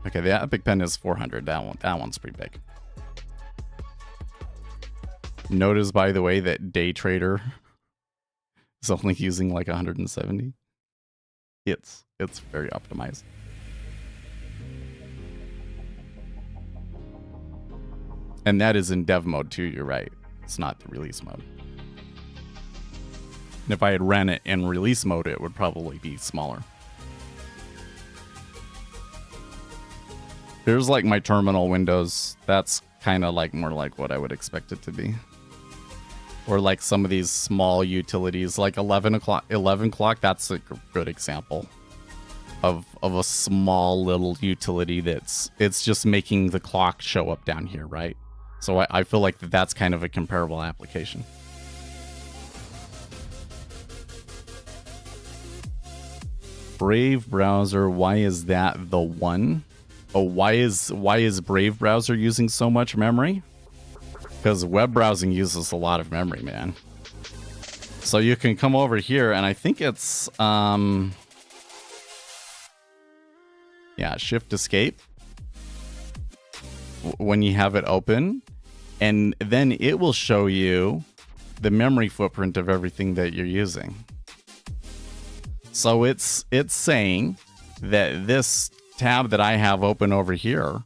Okay, the Epic Pen is 400. That one's pretty big. Notice, by the way, that Day Trader is only using like 170. It's very optimized. And that is in dev mode too, you're right. It's not the release mode. And if I had ran it in release mode, it would probably be smaller. Here's like my terminal windows. That's kind of like more like what I would expect it to be. Or like some of these small utilities, like 11 o'clock, that's a good example of a small little utility it's just making the clock show up down here, right? So I feel like that's kind of a comparable application. Brave browser, why is that the one? Oh, why is Brave browser using so much memory? Because web browsing uses a lot of memory, man. So you can come over here, and I think it's yeah, Shift Escape when you have it open, and then it will show you the memory footprint of everything that you're using. So it's saying that this tab that I have open over here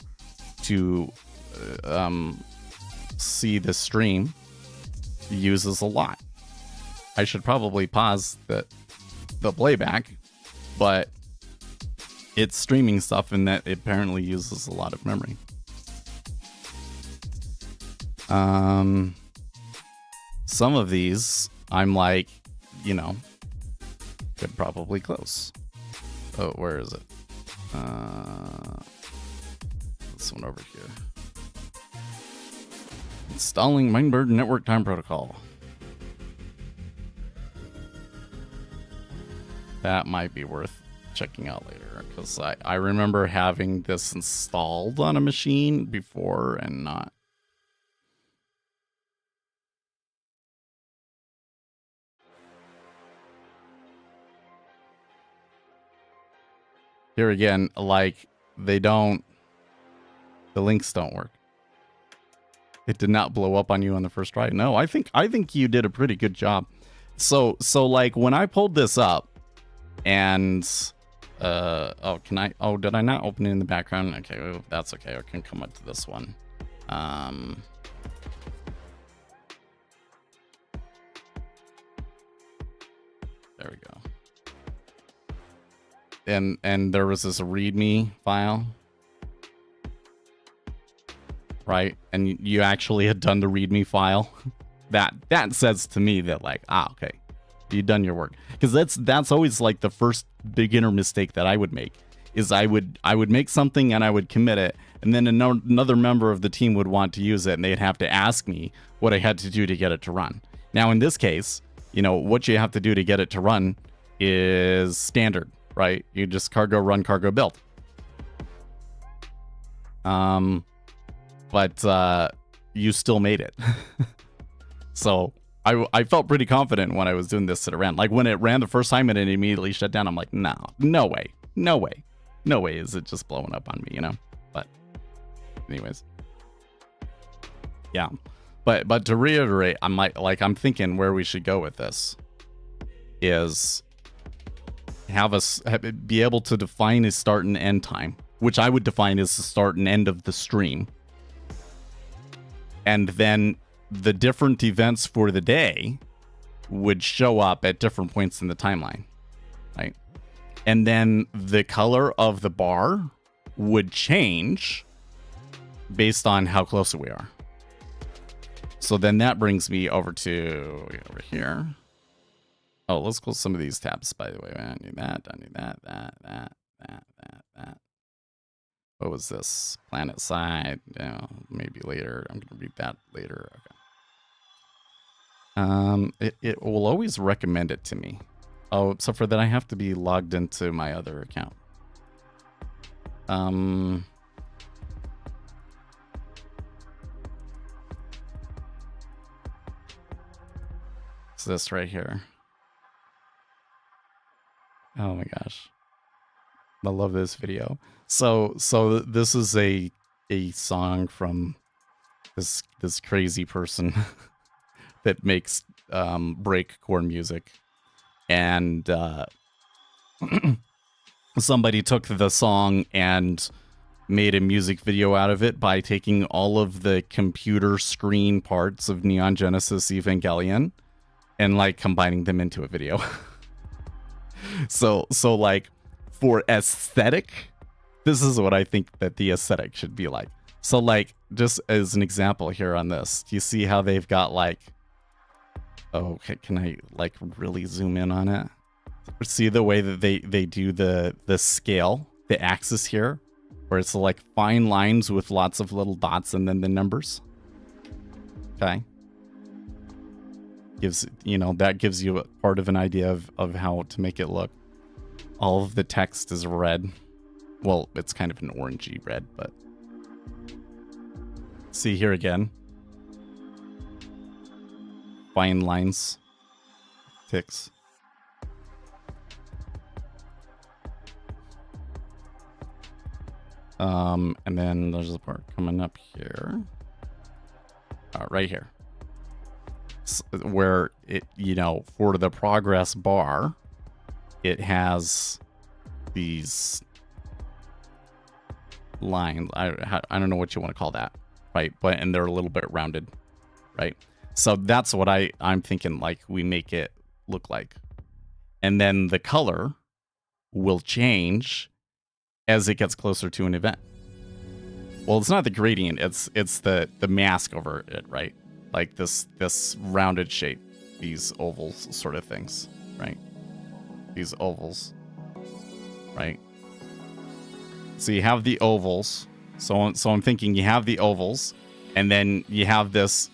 to see the stream uses a lot. I should probably pause the playback, but it's streaming stuff and that it apparently uses a lot of memory. Some of these I'm like, you know, could probably close. Oh, where is it? This one over here. Installing Minebird Network Time Protocol. That might be worth checking out later, because I remember having this installed on a machine before and not. Here again, like, the links don't work. It did not blow up on you on the first try. No, I think you did a pretty good job. So like when I pulled this up and did I not open it in the background? Okay, well, that's okay. I can come up to this one. There we go. And there was this README file, right? And you actually had done the README file. That says to me that, like, okay, you've done your work. Because that's always like the first beginner mistake that I would make, is I would make something and I would commit it, and then another member of the team would want to use it, and they'd have to ask me what I had to do to get it to run. Now in this case, you know, what you have to do to get it to run is standard, right? You just cargo run, cargo build. But you still made it. So I felt pretty confident when I was doing this that it ran. Like when it ran the first time and it immediately shut down, I'm like, no way is it just blowing up on me, you know? But anyways. Yeah. But to reiterate, I'm thinking where we should go with this is have us be able to define a start and end time, which I would define as the start and end of the stream. And then the different events for the day would show up at different points in the timeline, right? And then the color of the bar would change based on how close we are. So then that brings me over here. Oh, let's close some of these tabs, by the way. I need that, that. What was this? Planet side. Yeah, maybe later. I'm going to read that later. Okay. It will always recommend it to me. Oh, except for that I have to be logged into my other account. It's this right here. Oh my gosh. I love this video. So this is a song from this crazy person that makes breakcore music. And somebody took the song and made a music video out of it by taking all of the computer screen parts of Neon Genesis Evangelion and like combining them into a video. So like for aesthetic, this is what I think that the aesthetic should be like. So like just as an example here on this, do you see how they've got like, oh, can I like really zoom in on it? See the way that they do the scale, the axis here, where it's like fine lines with lots of little dots and then the numbers. Okay. That gives you a part of an idea of how to make it look. All of the text is red. Well, it's kind of an orangey red, but see here again. Fine lines. Ticks. And then there's a part coming up here. Right here. Where it, for the progress bar, it has these lines. I don't know what you want to call that, right? And they're a little bit rounded, right? So that's what I'm thinking, like we make it look like. And then the color will change as it gets closer to an event. Well, it's not the gradient, it's the mask over it, right? Like this rounded shape, these ovals sort of things, right? These ovals, right? So you have the ovals. So I'm thinking you have the ovals, and then you have this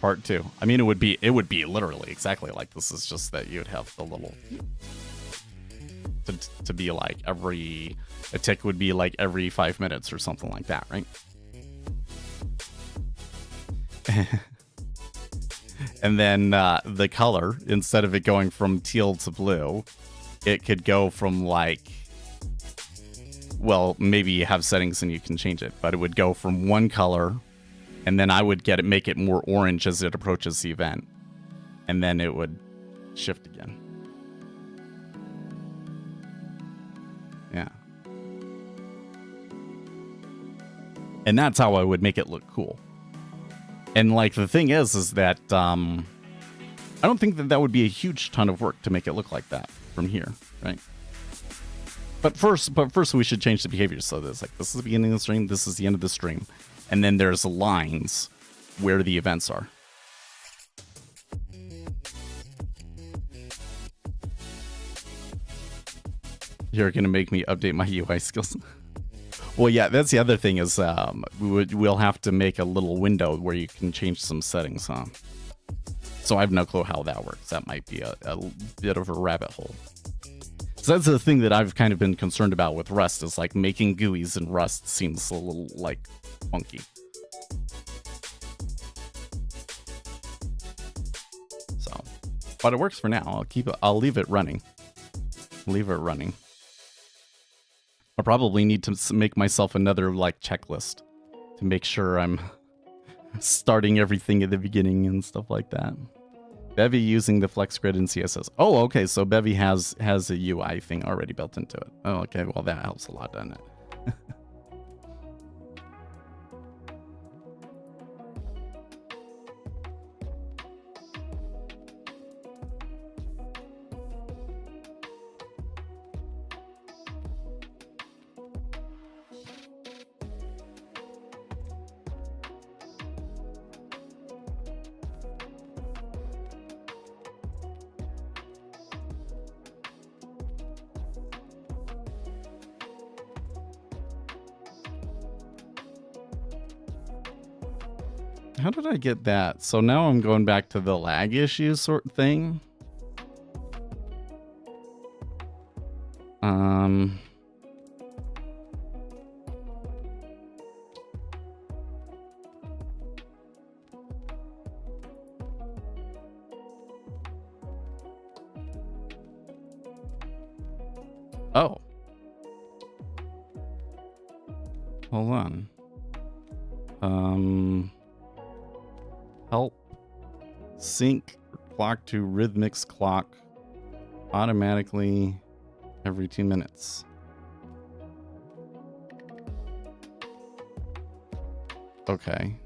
part too. I mean, it would be literally exactly like this. Is just that you'd have the little to be like a tick would be like every 5 minutes or something like that, right? And then the color, instead of it going from teal to blue, it could go from like, well, maybe you have settings and you can change it, but it would go from one color, and then I would make it more orange as it approaches the event, and then it would shift again. Yeah. And that's how I would make it look cool. And like the thing is that I don't think that would be a huge ton of work to make it look like that from here, right? But first we should change the behavior so that it's like this is the beginning of the stream, this is the end of the stream, and then there's lines where the events are. You're gonna make me update my UI skills. Well, yeah, that's the other thing is we'll have to make a little window where you can change some settings, huh? So I have no clue how that works. That might be a bit of a rabbit hole. So that's the thing that I've kind of been concerned about with Rust is like making GUIs in Rust seems a little like funky. So, but it works for now. I'll leave it running. Leave it running. I probably need to make myself another like checklist to make sure I'm starting everything at the beginning and stuff like that. Bevy using the flex grid in CSS. Oh, okay. So Bevy has a UI thing already built into it. Oh, okay. Well, that helps a lot, doesn't it? How did I get that? So now I'm going back to the lag issue sort of thing. Oh. Hold on. Help sync clock to Rhythmic's clock automatically every 2 minutes. Okay.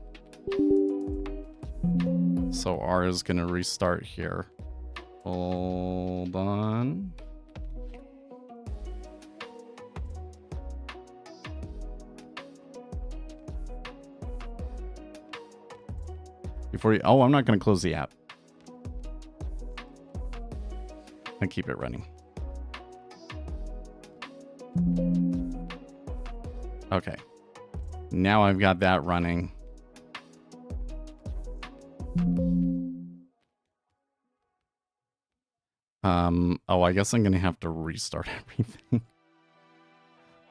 So R is going to restart here. Hold on. Before you, oh, I'm not going to close the app. And keep it running. Okay. Now I've got that running. Oh, I guess I'm going to have to restart everything.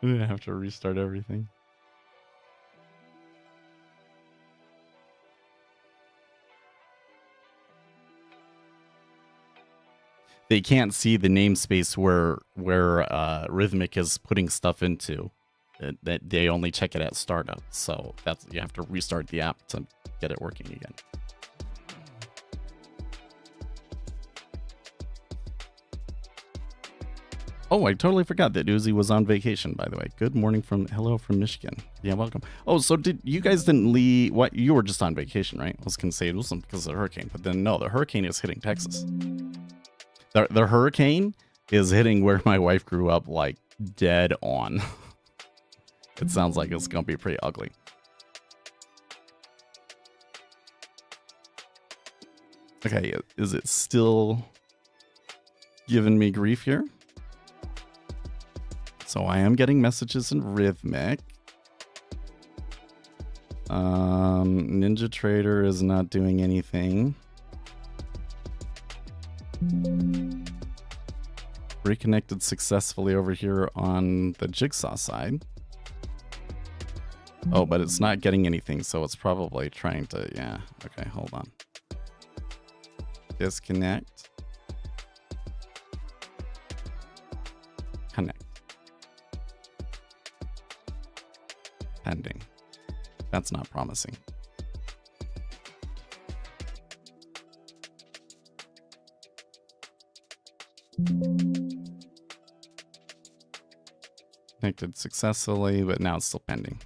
I'm going to have to restart everything. They can't see the namespace where Rhythmic is putting stuff into. That they only check it at startup. So that's, you have to restart the app to get it working again. Oh, I totally forgot that Uzi was on vacation, by the way. Good morning hello from Michigan. Yeah, welcome. Oh, so you guys didn't leave, what, you were just on vacation, right? I was going to say it wasn't because of the hurricane, but then no, the hurricane is hitting Texas. The hurricane is hitting where my wife grew up, like dead on. It sounds like it's going to be pretty ugly. Okay, is it still giving me grief here? So I am getting messages in Rhythmic. Ninja Trader is not doing anything. Reconnected successfully over here on the Jigsaw side. Oh, but it's not getting anything, so it's probably trying to, yeah. Okay, hold on. Disconnect. Connect. Pending. That's not promising. Connected successfully, but now it's still pending.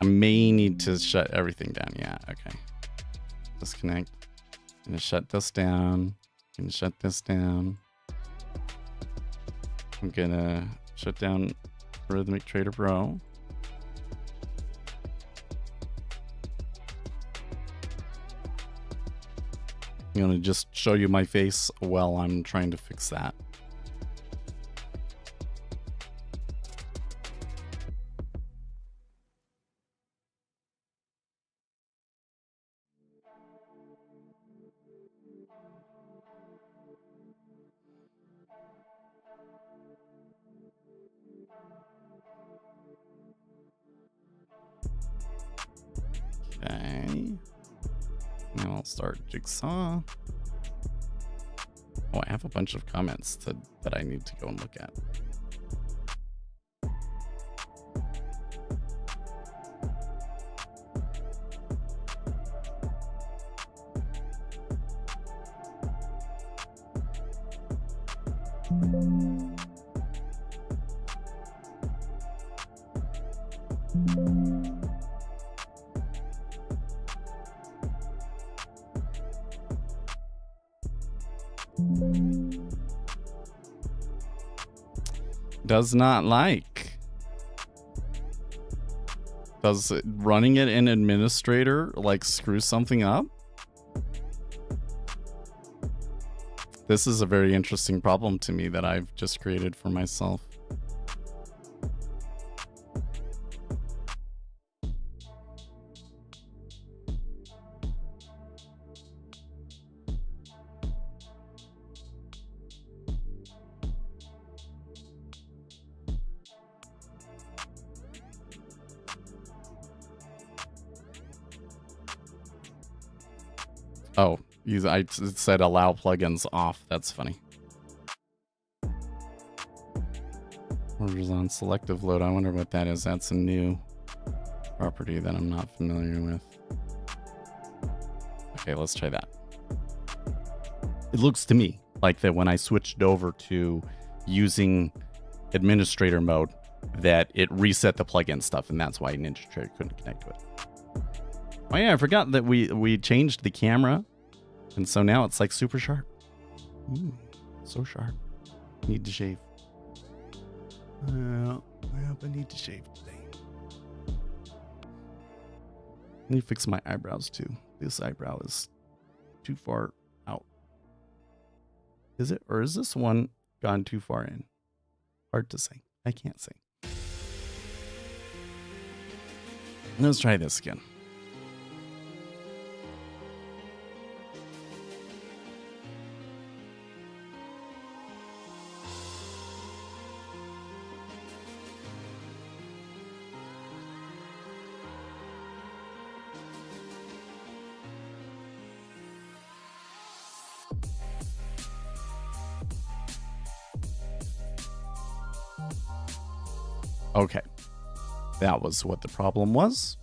I may need to shut everything down. Yeah, okay. Disconnect. I'm gonna shut this down. I'm gonna shut this down. I'm gonna shut down Rhythmic Trader Pro. I'm gonna just show you my face while I'm trying to fix that. Okay. Now I'll start Jigsaw. Oh, I have a bunch of comments that I need to go and look at. Does not like. Does running it in administrator like screw something up? This is a very interesting problem to me that I've just created for myself. Oh, it said allow plugins off. That's funny. Orders on selective load. I wonder what that is. That's a new property that I'm not familiar with. Okay, let's try that. It looks to me like that when I switched over to using administrator mode, that it reset the plugin stuff, and that's why NinjaTrader couldn't connect to it. Oh yeah, I forgot that we changed the camera, and so now it's like super sharp. Ooh, so sharp. Need to shave. I hope I need to shave today. Let me fix my eyebrows too. This eyebrow is too far out. Is it? Or is this one gone too far in? Hard to say. I can't say. Let's try this again. Okay, that was what the problem was.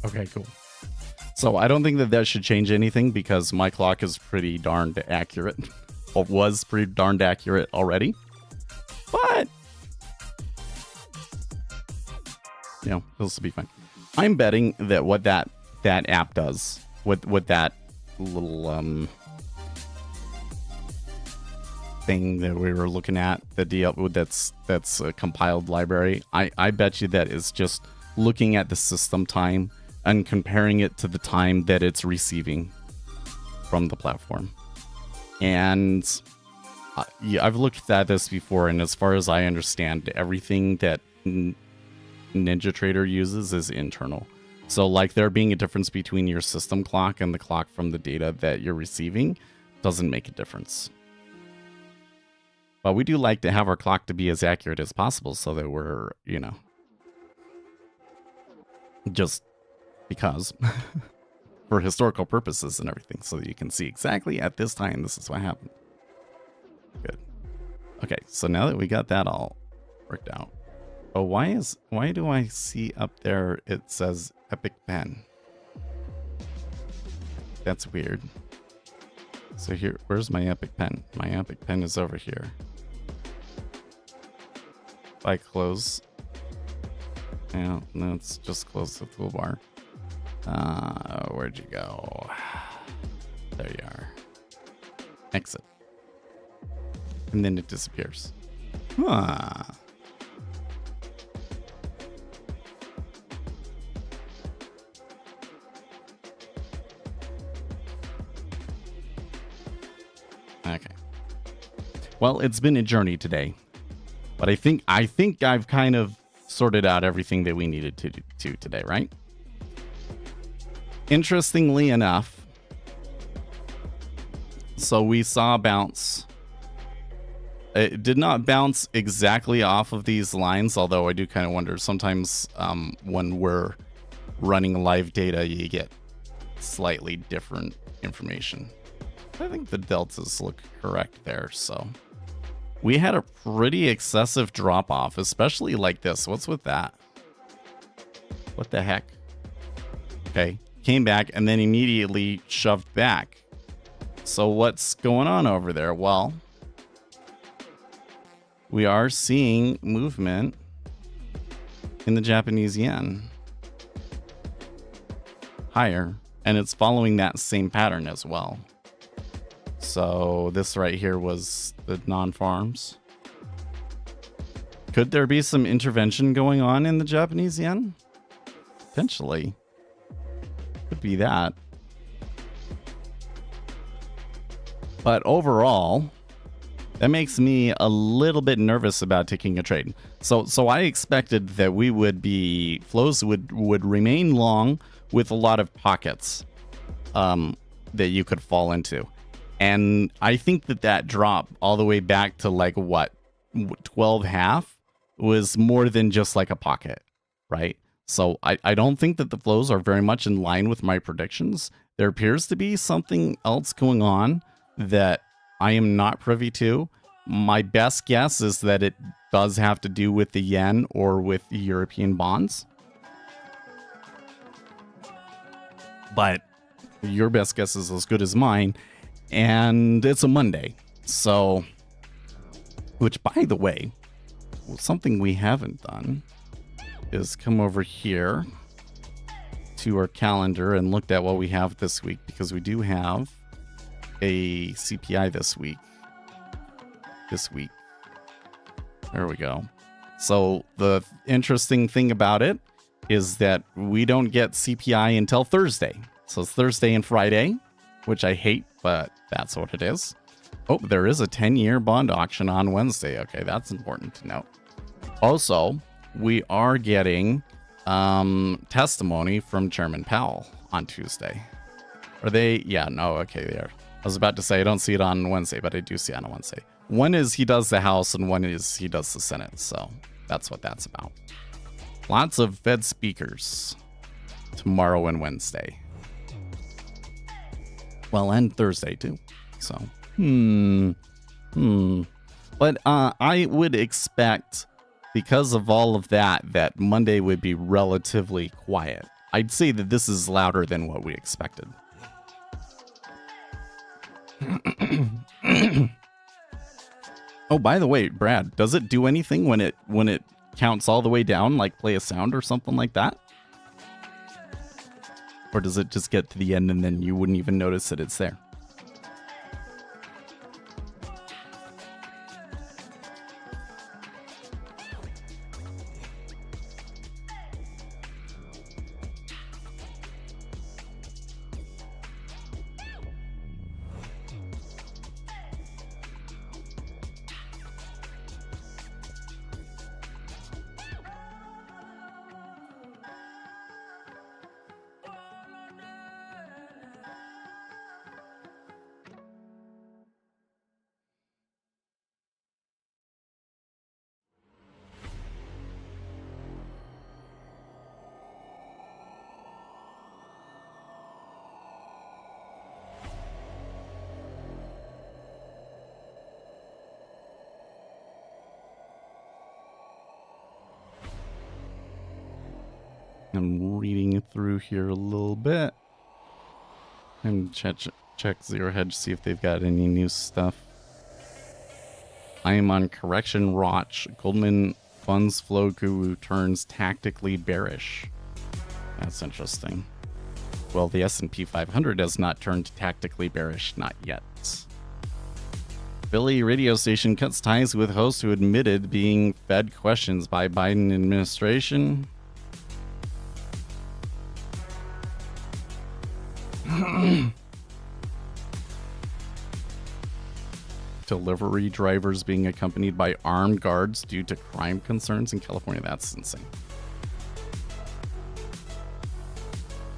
Okay, cool. So I don't think that should change anything because my clock is pretty darned accurate. Or was pretty darned accurate already. But, you know, this will be fine. I'm betting that what that app does, what that little thing that we were looking at, the DL that's a compiled library, I bet you that is just looking at the system time and comparing it to the time that it's receiving from the platform. And yeah, I've looked at this before, and as far as I understand, everything that NinjaTrader uses is internal. So like there being a difference between your system clock and the clock from the data that you're receiving doesn't make a difference. But we do like to have our clock to be as accurate as possible so that we're, you know, just because for historical purposes and everything, so that you can see exactly at this time this is what happened. Good. Okay, so now that we got that all worked out. Oh, why do I see up there it says Epic Pen? That's weird. So here, where's my Epic Pen? My Epic Pen is over here. If I close, yeah, no, it's just close the toolbar. Where'd you go? There you are. Exit. And then it disappears. Huh. Okay. Well, it's been a journey today, but I think I've kind of sorted out everything that we needed to do today, right? interestingly enough, so we saw a bounce. It did not bounce exactly off of these lines, although I do kind of wonder sometimes when we're running live data, you get slightly different information. I think the deltas look correct there, so we had a pretty excessive drop off, especially like this. What's with that? What the heck? Okay, came back and then immediately shoved back. So what's going on over there? Well, we are seeing movement in the Japanese yen higher, and it's following that same pattern as well. So this right here was the non-farms. Could there be some intervention going on in the Japanese yen? Potentially. Could be that. But overall, that makes me a little bit nervous about taking a trade. So I expected that we would be, flows would remain long with a lot of pockets that you could fall into. And I think that drop all the way back to like what, 12.5 was more than just like a pocket, right? So I don't think that the flows are very much in line with my predictions. There appears to be something else going on that I am not privy to. My best guess is that it does have to do with the yen or with the European bonds. But your best guess is as good as mine. And it's a Monday. So, which by the way, something we haven't done is come over here to our calendar and looked at what we have this week, because we do have a CPI this week. There we go. So the interesting thing about it is that we don't get CPI until Thursday. So it's Thursday and Friday, which I hate, but that's what it is. Oh, there is a 10-year bond auction on Wednesday. Okay, that's important to note. Also, we are getting testimony from Chairman Powell on Tuesday. Are they? Yeah, no, okay, they are. I was about to say I don't see it on Wednesday, but I do see it on Wednesday. One is he does the House and one is he does the Senate. So that's what that's about. Lots of Fed speakers tomorrow and Wednesday. Well, and Thursday too. So, But I would expect, because of all of that, that Monday would be relatively quiet. I'd say that this is louder than what we expected. Oh, by the way, Brad, does it do anything when it counts all the way down, like play a sound or something like that? Or does it just get to the end and then you wouldn't even notice that it's there? I'm reading through here a little bit. I'm check Zero Hedge, see if they've got any new stuff. I am on correction watch. Goldman funds flow guru turns tactically bearish. That's interesting. Well, the S&P 500 has not turned tactically bearish, not yet. Philly radio station cuts ties with host who admitted being fed questions by Biden administration. Delivery drivers being accompanied by armed guards due to crime concerns in California. That's insane.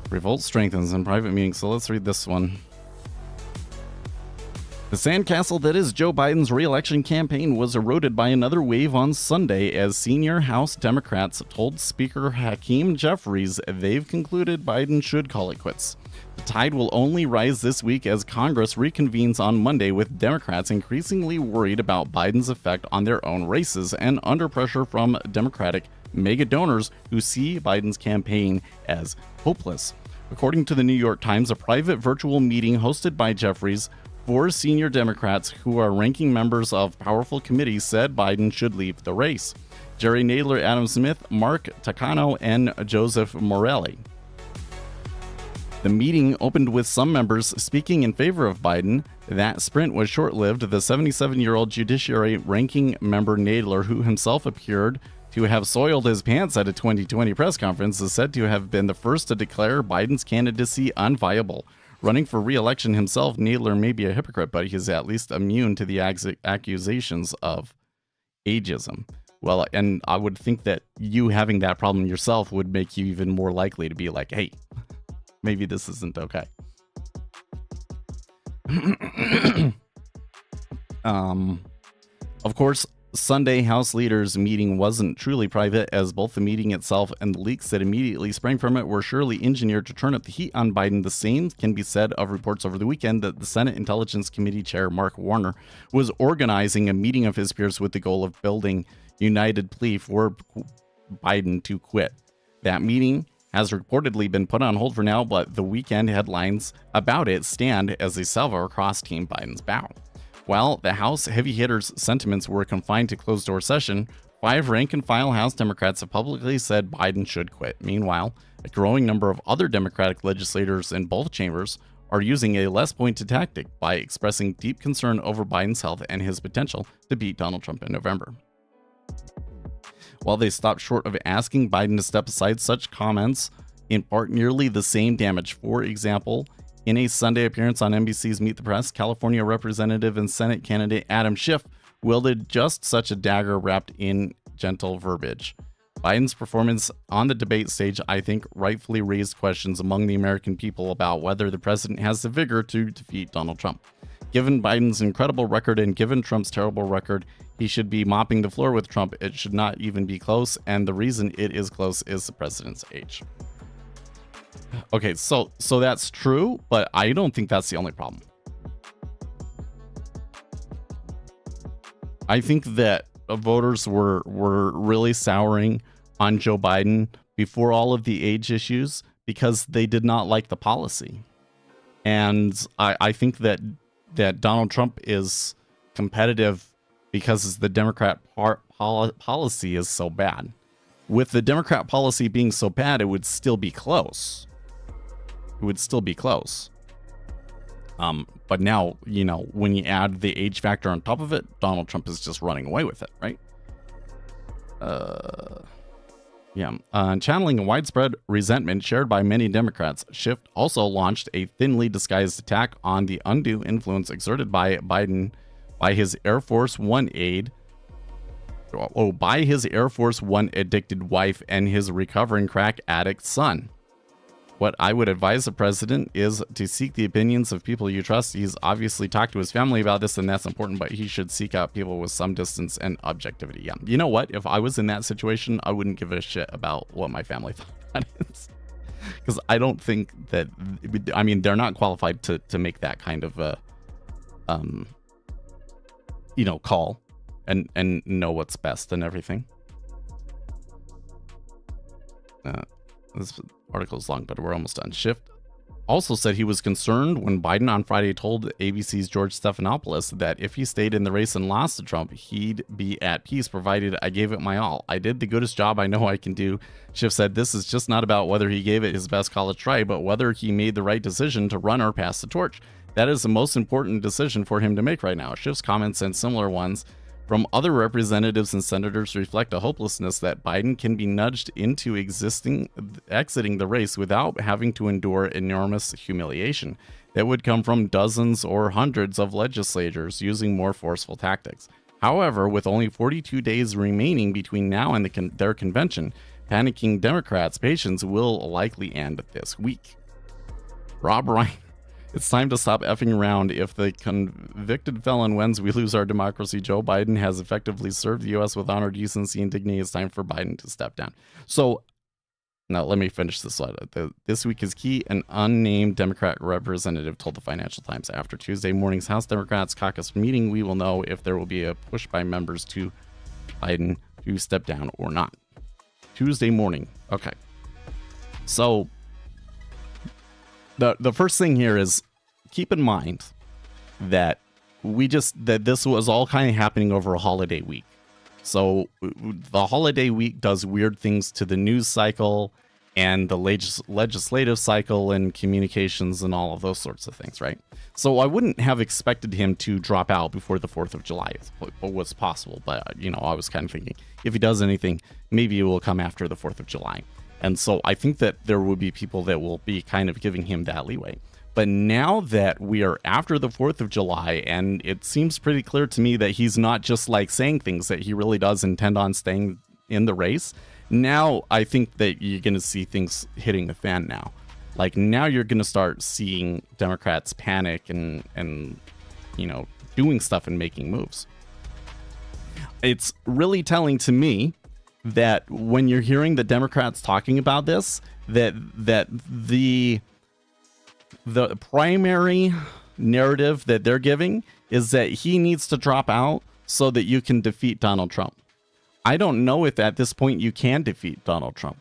Revolt strengthens in private meetings. So let's read this one. The sandcastle that is Joe Biden's re-election campaign was eroded by another wave on Sunday as senior House Democrats told Speaker Hakeem Jeffries they've concluded Biden should call it quits. The tide will only rise this week as Congress reconvenes on Monday, with Democrats increasingly worried about Biden's effect on their own races and under pressure from Democratic mega donors who see Biden's campaign as hopeless. According to the New York Times, a private virtual meeting hosted by Jeffries, 4 senior Democrats who are ranking members of powerful committees said Biden should leave the race. Jerry Nadler, Adam Smith, Mark Takano, and Joseph Morelli. The meeting opened with some members speaking in favor of Biden. That sprint was short-lived. The 77-year-old Judiciary ranking member Nadler, who himself appeared to have soiled his pants at a 2020 press conference, is said to have been the first to declare Biden's candidacy unviable. Running for re-election himself, Nadler may be a hypocrite, but he's at least immune to the accusations of ageism. Well, and I would think that you having that problem yourself would make you even more likely to be like, hey, maybe this isn't okay. Of course, Sunday House leaders' meeting wasn't truly private, as both the meeting itself and the leaks that immediately sprang from it were surely engineered to turn up the heat on Biden. The same can be said of reports over the weekend that the Senate Intelligence Committee Chair Mark Warner was organizing a meeting of his peers with the goal of building united plea for Biden to quit. That meeting has reportedly been put on hold for now, but the weekend headlines about it stand as a salvo across Team Biden's bow. While the House heavy hitters' sentiments were confined to closed-door session, 5 rank-and-file House Democrats have publicly said Biden should quit. Meanwhile, a growing number of other Democratic legislators in both chambers are using a less pointed tactic by expressing deep concern over Biden's health and his potential to beat Donald Trump in November. While they stopped short of asking Biden to step aside, such comments impart nearly the same damage. For example, in a Sunday appearance on NBC's Meet the Press, California Representative and Senate candidate Adam Schiff wielded just such a dagger wrapped in gentle verbiage. Biden's performance on the debate stage, I think, rightfully raised questions among the American people about whether the president has the vigor to defeat Donald Trump. Given Biden's incredible record and given Trump's terrible record, he should be mopping the floor with Trump. It should not even be close, and the reason it is close is the president's age. Okay, so that's true, but I don't think that's the only problem. I think that voters were really souring on Joe Biden before all of the age issues because they did not like the policy. And I think that Donald Trump is competitive because the Democrat policy is so bad. With the Democrat policy being so bad, it would still be close. But now, when you add the age factor on top of it, Donald Trump is just running away with it, right? Channeling a widespread resentment shared by many Democrats, Schiff also launched a thinly disguised attack on the undue influence exerted by Biden by his Air Force One addicted wife and his recovering crack addict son. What I would advise the president is to seek the opinions of people you trust. He's obviously talked to his family about this, and that's important, but he should seek out people with some distance and objectivity. Yeah. You know what? If I was in that situation, I wouldn't give a shit about what my family thought that is. Because I don't think that, they're not qualified to make that kind of a, call and know what's best and everything. This article is long, but we're almost done. Schiff also said he was concerned when Biden on Friday told ABC's George Stephanopoulos that if he stayed in the race and lost to Trump, he'd be at peace, provided I gave it my all. I did the goodest job I know I can do. Schiff said this is just not about whether he gave it his best college try, but whether he made the right decision to run or pass the torch. That is the most important decision for him to make right now. Schiff's comments and similar ones from other representatives and senators reflect a hopelessness that Biden can be nudged into exiting the race without having to endure enormous humiliation that would come from dozens or hundreds of legislators using more forceful tactics. However, with only 42 days remaining between now and their convention, panicking Democrats' patience will likely end this week. Rob Ryan, it's time to stop effing around. If the convicted felon wins, we lose our democracy. Joe Biden has effectively served the U.S. with honor, decency, and dignity. It's time for Biden to step down. So, now let me finish this slide. This week is key. An unnamed Democrat representative told the Financial Times after Tuesday morning's House Democrats caucus meeting, we will know if there will be a push by members to Biden to step down or not. Tuesday morning. Okay. So the first thing here is keep in mind that this was all kind of happening over a holiday week. So the holiday week does weird things to the news cycle and the legislative cycle and communications and all of those sorts of things, right? So I wouldn't have expected him to drop out before the 4th of July. It was possible, but I was kind of thinking if he does anything, maybe it will come after the 4th of July. And so I think that there will be people that will be kind of giving him that leeway. But now that we are after the 4th of July, and it seems pretty clear to me that he's not just like saying things, that he really does intend on staying in the race. Now I think that you're going to see things hitting the fan now. Like now you're going to start seeing Democrats panic and doing stuff and making moves. It's really telling to me that when you're hearing the Democrats talking about this, that the primary narrative that they're giving is that he needs to drop out so that you can defeat Donald Trump. I don't know if at this point you can defeat Donald Trump.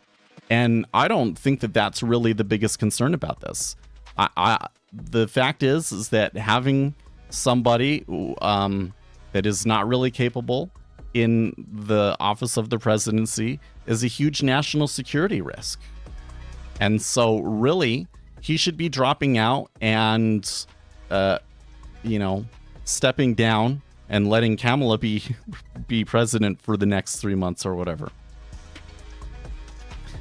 And I don't think that that's really the biggest concern about this. The fact is that having somebody that is not really capable in the office of the presidency is a huge national security risk. And so really, he should be dropping out and, stepping down and letting Kamala be president for the next 3 months or whatever.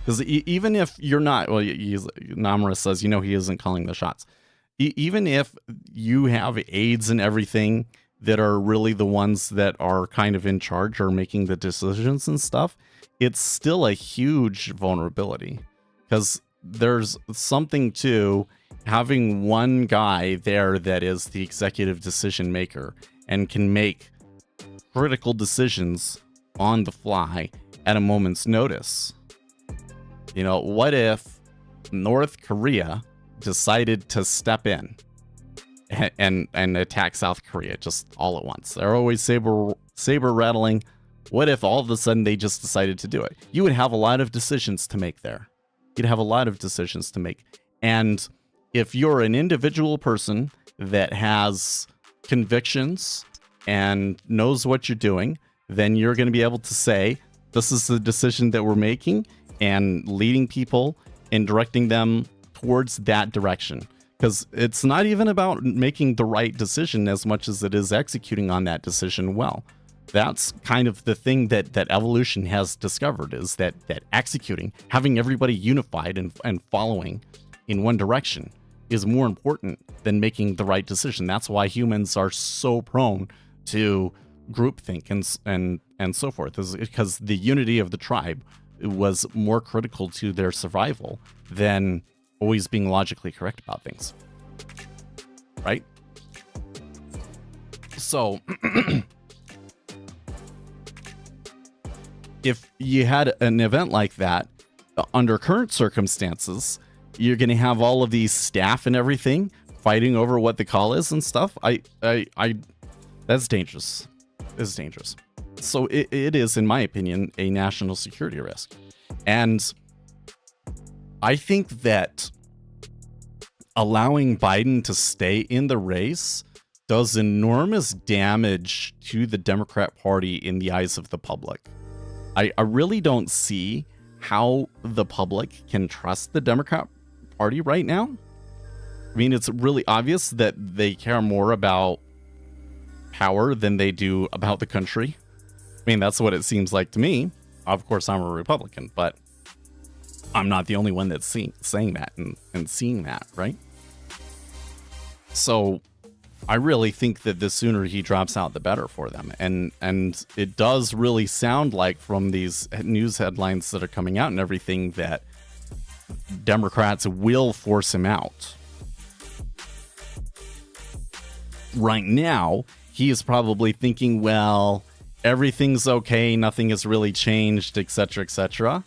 Because even if you're not, Namara says, he isn't calling the shots. Even if you have aides and everything that are really the ones that are kind of in charge or making the decisions and stuff, it's still a huge vulnerability. Because there's something to having one guy there that is the executive decision maker and can make critical decisions on the fly at a moment's notice. What if North Korea decided to step in and attack South Korea just all at once? They're always saber rattling. What if all of a sudden they just decided to do it? You would have a lot of decisions to make there. You'd have a lot of decisions to make. And if you're an individual person that has convictions and knows what you're doing, then you're going to be able to say, this is the decision that we're making, and leading people and directing them towards that direction. Because it's not even about making the right decision as much as it is executing on that decision well. That's kind of the thing that evolution has discovered, is that executing, having everybody unified and following in one direction is more important than making the right decision. That's why humans are so prone to groupthink and so forth, is because the unity of the tribe was more critical to their survival than always being logically correct about things. Right? So if you had an event like that under current circumstances, you're going to have all of these staff and everything fighting over what the call is and stuff. That's dangerous. It's dangerous. So it is, in my opinion, a national security risk. And I think that allowing Biden to stay in the race does enormous damage to the Democrat Party in the eyes of the public. I really don't see how the public can trust the Democrat Party right now. I mean, it's really obvious that they care more about power than they do about the country. I mean, that's what it seems like to me. Of course, I'm a Republican, but I'm not the only one that's saying that and seeing that, right? So I really think that the sooner he drops out, the better for them. And it does really sound like from these news headlines that are coming out and everything that Democrats will force him out. Right now, he is probably thinking, well, everything's okay, nothing has really changed, etc., etc.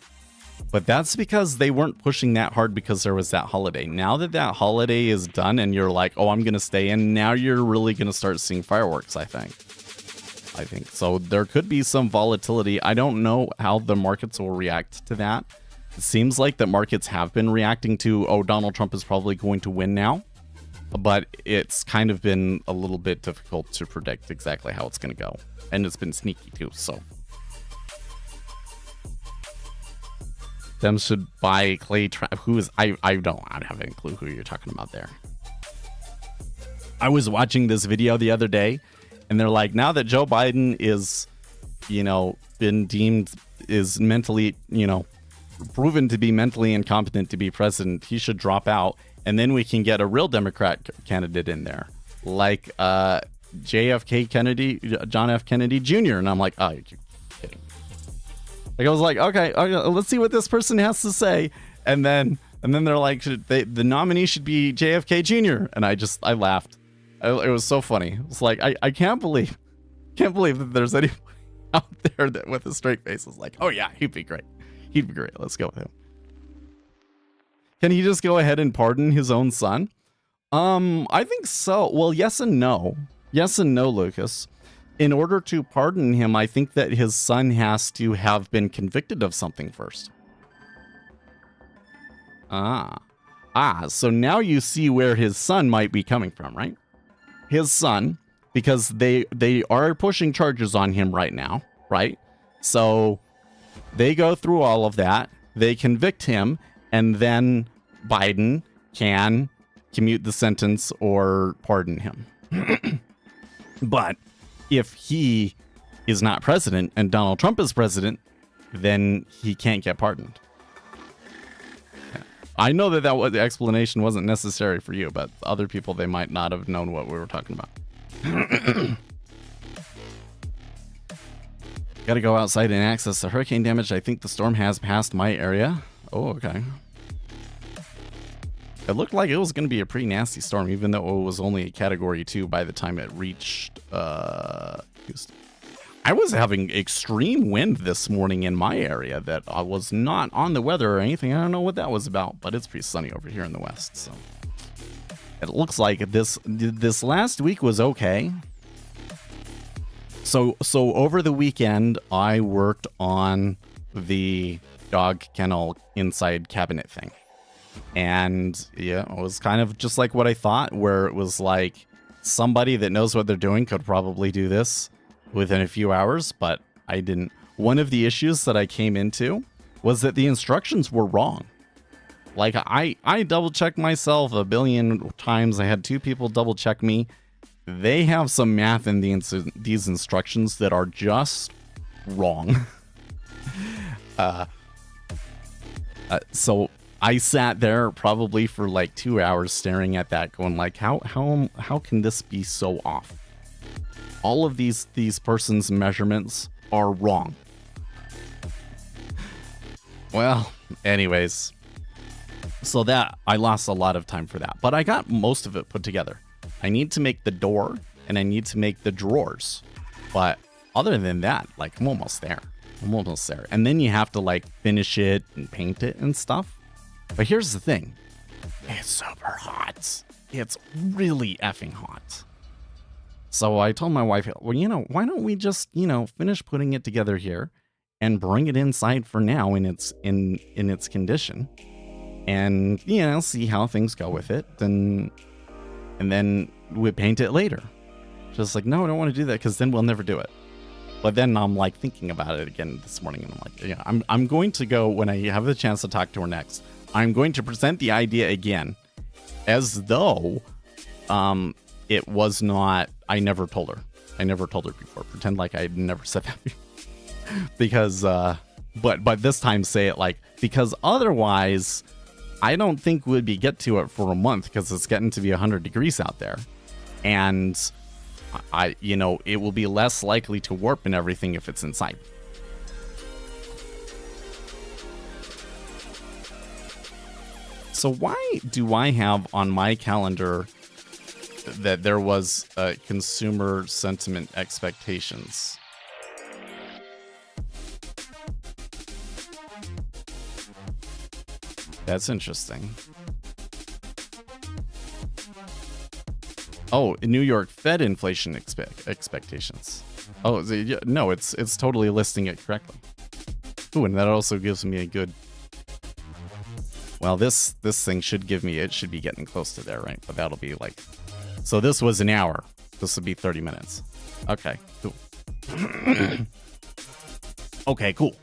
But that's because they weren't pushing that hard because there was that holiday. Now that that holiday is done and you're like, oh, I'm going to stay in, now you're really going to start seeing fireworks, I think. So there could be some volatility. I don't know how the markets will react to that. It seems like the markets have been reacting to, oh, Donald Trump is probably going to win now. But it's kind of been a little bit difficult to predict exactly how it's going to go. And it's been sneaky too, so. Them should buy Clay who is I don't have any clue who you're talking about there. I was watching this video the other day and they're like, now that Joe Biden is, been deemed is mentally, proven to be mentally incompetent to be president, he should drop out and then we can get a real Democrat candidate in there. Like JFK Kennedy, John F. Kennedy Jr. And I'm like, oh, you're kidding. Like I was like, okay, let's see what this person has to say, and then they're like, the nominee should be JFK Jr. And I laughed. It was so funny. It's like I can't believe that there's anyone out there that with a straight face is like, oh yeah, he'd be great. Let's go with him. Can he just go ahead and pardon his own son? I think so. Well, yes and no, Lucas. In order to pardon him, I think that his son has to have been convicted of something first. So now you see where his son might be coming from, right? His son, because they are pushing charges on him right now, right? So they go through all of that, they convict him, and then Biden can commute the sentence or pardon him. But if he is not president and Donald Trump is president, then he can't get pardoned. I know that the explanation wasn't necessary for you, but other people, they might not have known what we were talking about. Got to go outside and access the hurricane damage. I think the storm has passed my area. Oh, okay. It looked like it was going to be a pretty nasty storm, even though it was only a category 2 by the time it reached Houston. I was having extreme wind this morning in my area that I was not on the weather or anything. I don't know what that was about, but it's pretty sunny over here in the west. So it looks like this last week was okay. So over the weekend, I worked on the dog kennel inside cabinet thing. And yeah, it was kind of just like what I thought, where it was like somebody that knows what they're doing could probably do this within a few hours, but I didn't. One of the issues that I came into was that the instructions were wrong. Like I double checked myself a billion times. I had 2 people double check me. They have some math in these instructions that are just wrong. So I sat there probably for like 2 hours staring at that going like, how can this be so off? All of these persons' measurements are wrong. Well, anyways, so that I lost a lot of time for that, but I got most of it put together. I need to make the door and I need to make the drawers, but other than that, like I'm almost there. And then you have to like finish it and paint it and stuff. But here's the thing. It's super hot. It's really effing hot. So I told my wife, well, why don't we just, finish putting it together here and bring it inside for now in its condition and, see how things go with it. And then we paint it later. Just like, no, I don't want to do that because then we'll never do it. But then I'm like thinking about it again this morning and I'm like, yeah, I'm going to go when I have the chance to talk to her next. I'm going to present the idea again as though it was not, I never told her before. Pretend like I had never said that before. Because, but this time say it like, because otherwise I don't think we'd get to it for a month because it's getting to be 100 degrees out there. And it will be less likely to warp and everything if it's inside. So why do I have on my calendar that there was consumer sentiment expectations? That's interesting. Oh, New York Fed inflation expectations. Oh, no, it's totally listing it correctly. Ooh, and that also gives me a good... Well, this thing should give me... It should be getting close to there, right? But that'll be like... So this was an hour. This would be 30 minutes. Okay, cool. Okay, cool.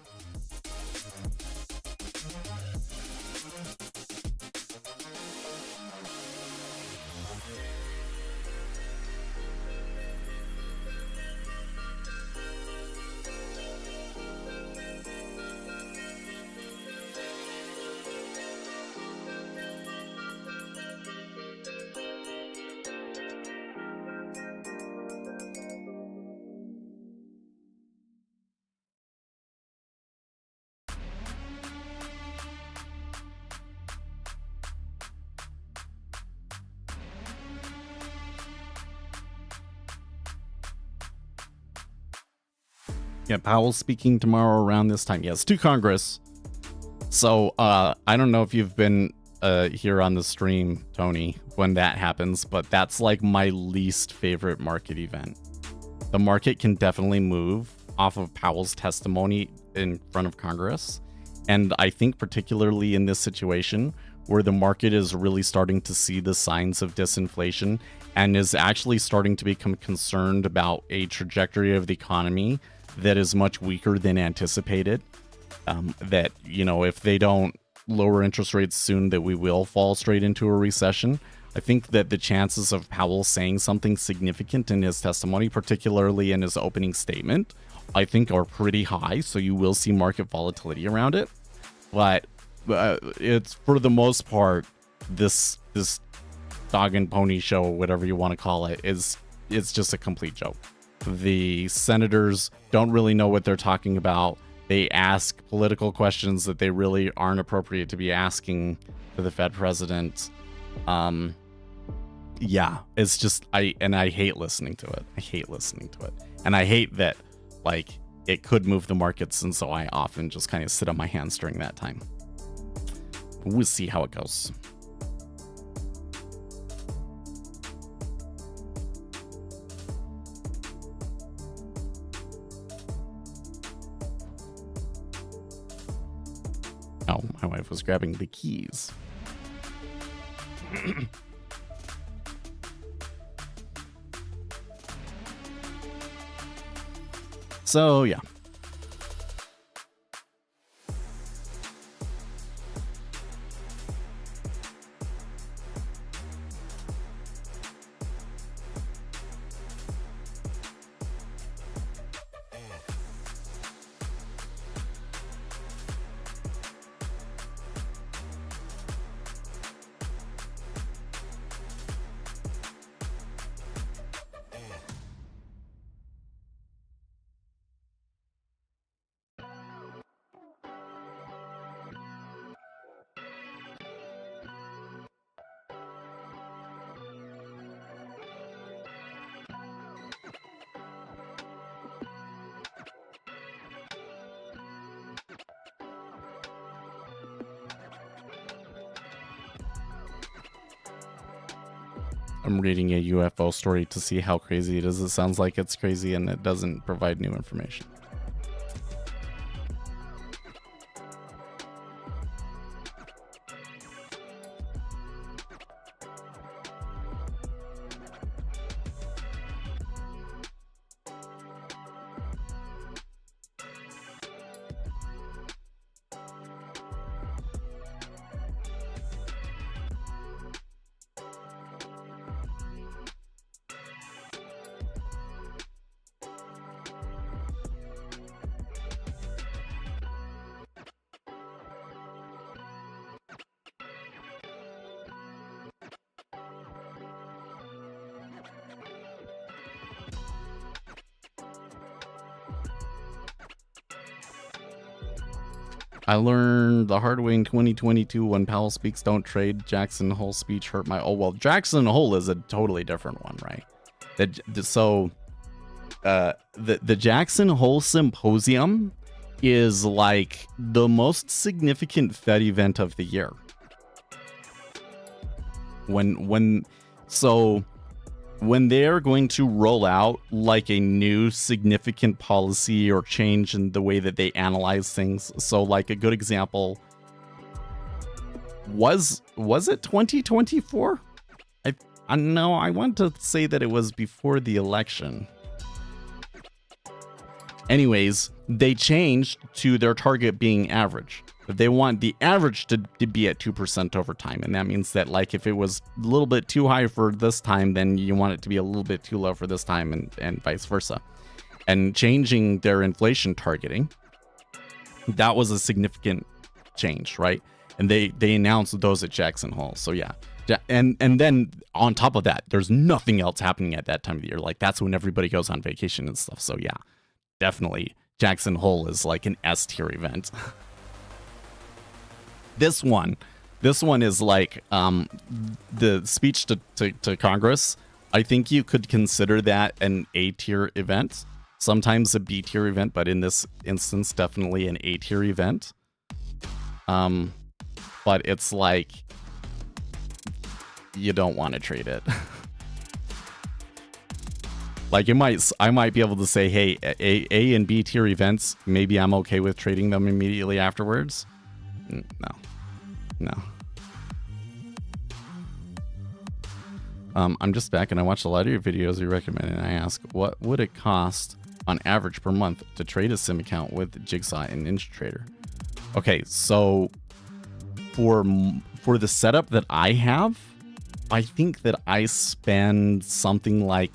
Yeah, Powell's speaking tomorrow around this time. Yes, to Congress. So I don't know if you've been here on the stream, Tony, when that happens, but that's like my least favorite market event. The market can definitely move off of Powell's testimony in front of Congress. And I think particularly in this situation where the market is really starting to see the signs of disinflation and is actually starting to become concerned about a trajectory of the economy that is much weaker than anticipated, that, if they don't lower interest rates soon, that we will fall straight into a recession. I think that the chances of Powell saying something significant in his testimony, particularly in his opening statement, I think are pretty high. So you will see market volatility around it. But it's, for the most part, this dog and pony show, whatever you want to call it, it's just a complete joke. The senators don't really know what they're talking about. They ask political questions that they really aren't appropriate to be asking to the Fed president. Yeah, it's just, I hate listening to it. And I hate that, it could move the markets. And so I often just kind of sit on my hands during that time. We'll see how it goes. Oh, my wife was grabbing the keys. So, yeah. I'm reading a UFO story to see how crazy it is. It sounds like it's crazy and it doesn't provide new information. I learned the hard way in 2022 when Powell speaks don't trade. Jackson Hole speech hurt my... Oh, well, Jackson Hole is a totally different one, right? The Jackson Hole Symposium is like the most significant Fed event of the year. When they're going to roll out like a new significant policy or change in the way that they analyze things. So like a good example was it 2024? I know I want to say that it was before the election. Anyways, they changed to their target being average. They want the average to be at 2% over time. And that means that like if it was a little bit too high for this time, then you want it to be a little bit too low for this time and vice versa. And changing their inflation targeting, that was a significant change, right? And they announced those at Jackson Hole. So yeah. And then on top of that, there's nothing else happening at that time of the year. Like that's when everybody goes on vacation and stuff. So yeah, definitely Jackson Hole is like an S tier event. This one is like the speech to Congress. I think you could consider that an A tier event, sometimes a B tier event, but in this instance, definitely an A tier event. But it's like you don't want to trade it. Like I might be able to say, hey, A and B tier events, maybe I'm okay with trading them immediately afterwards. No. I'm just back and I watched a lot of your videos you recommend and I ask, what would it cost on average per month to trade a sim account with Jigsaw and NinjaTrader? Okay, so for the setup that I have, I think that I spend something like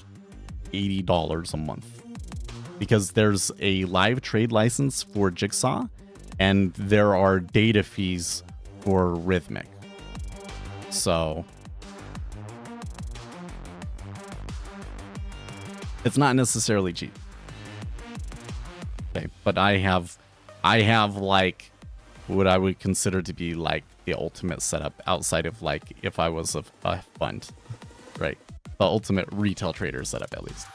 $80 a month because there's a live trade license for Jigsaw and there are data fees for Rhythmic. So it's not necessarily cheap. Okay, but I have like what I would consider to be like the ultimate setup outside of like if I was a fund, right? The ultimate retail trader setup at least.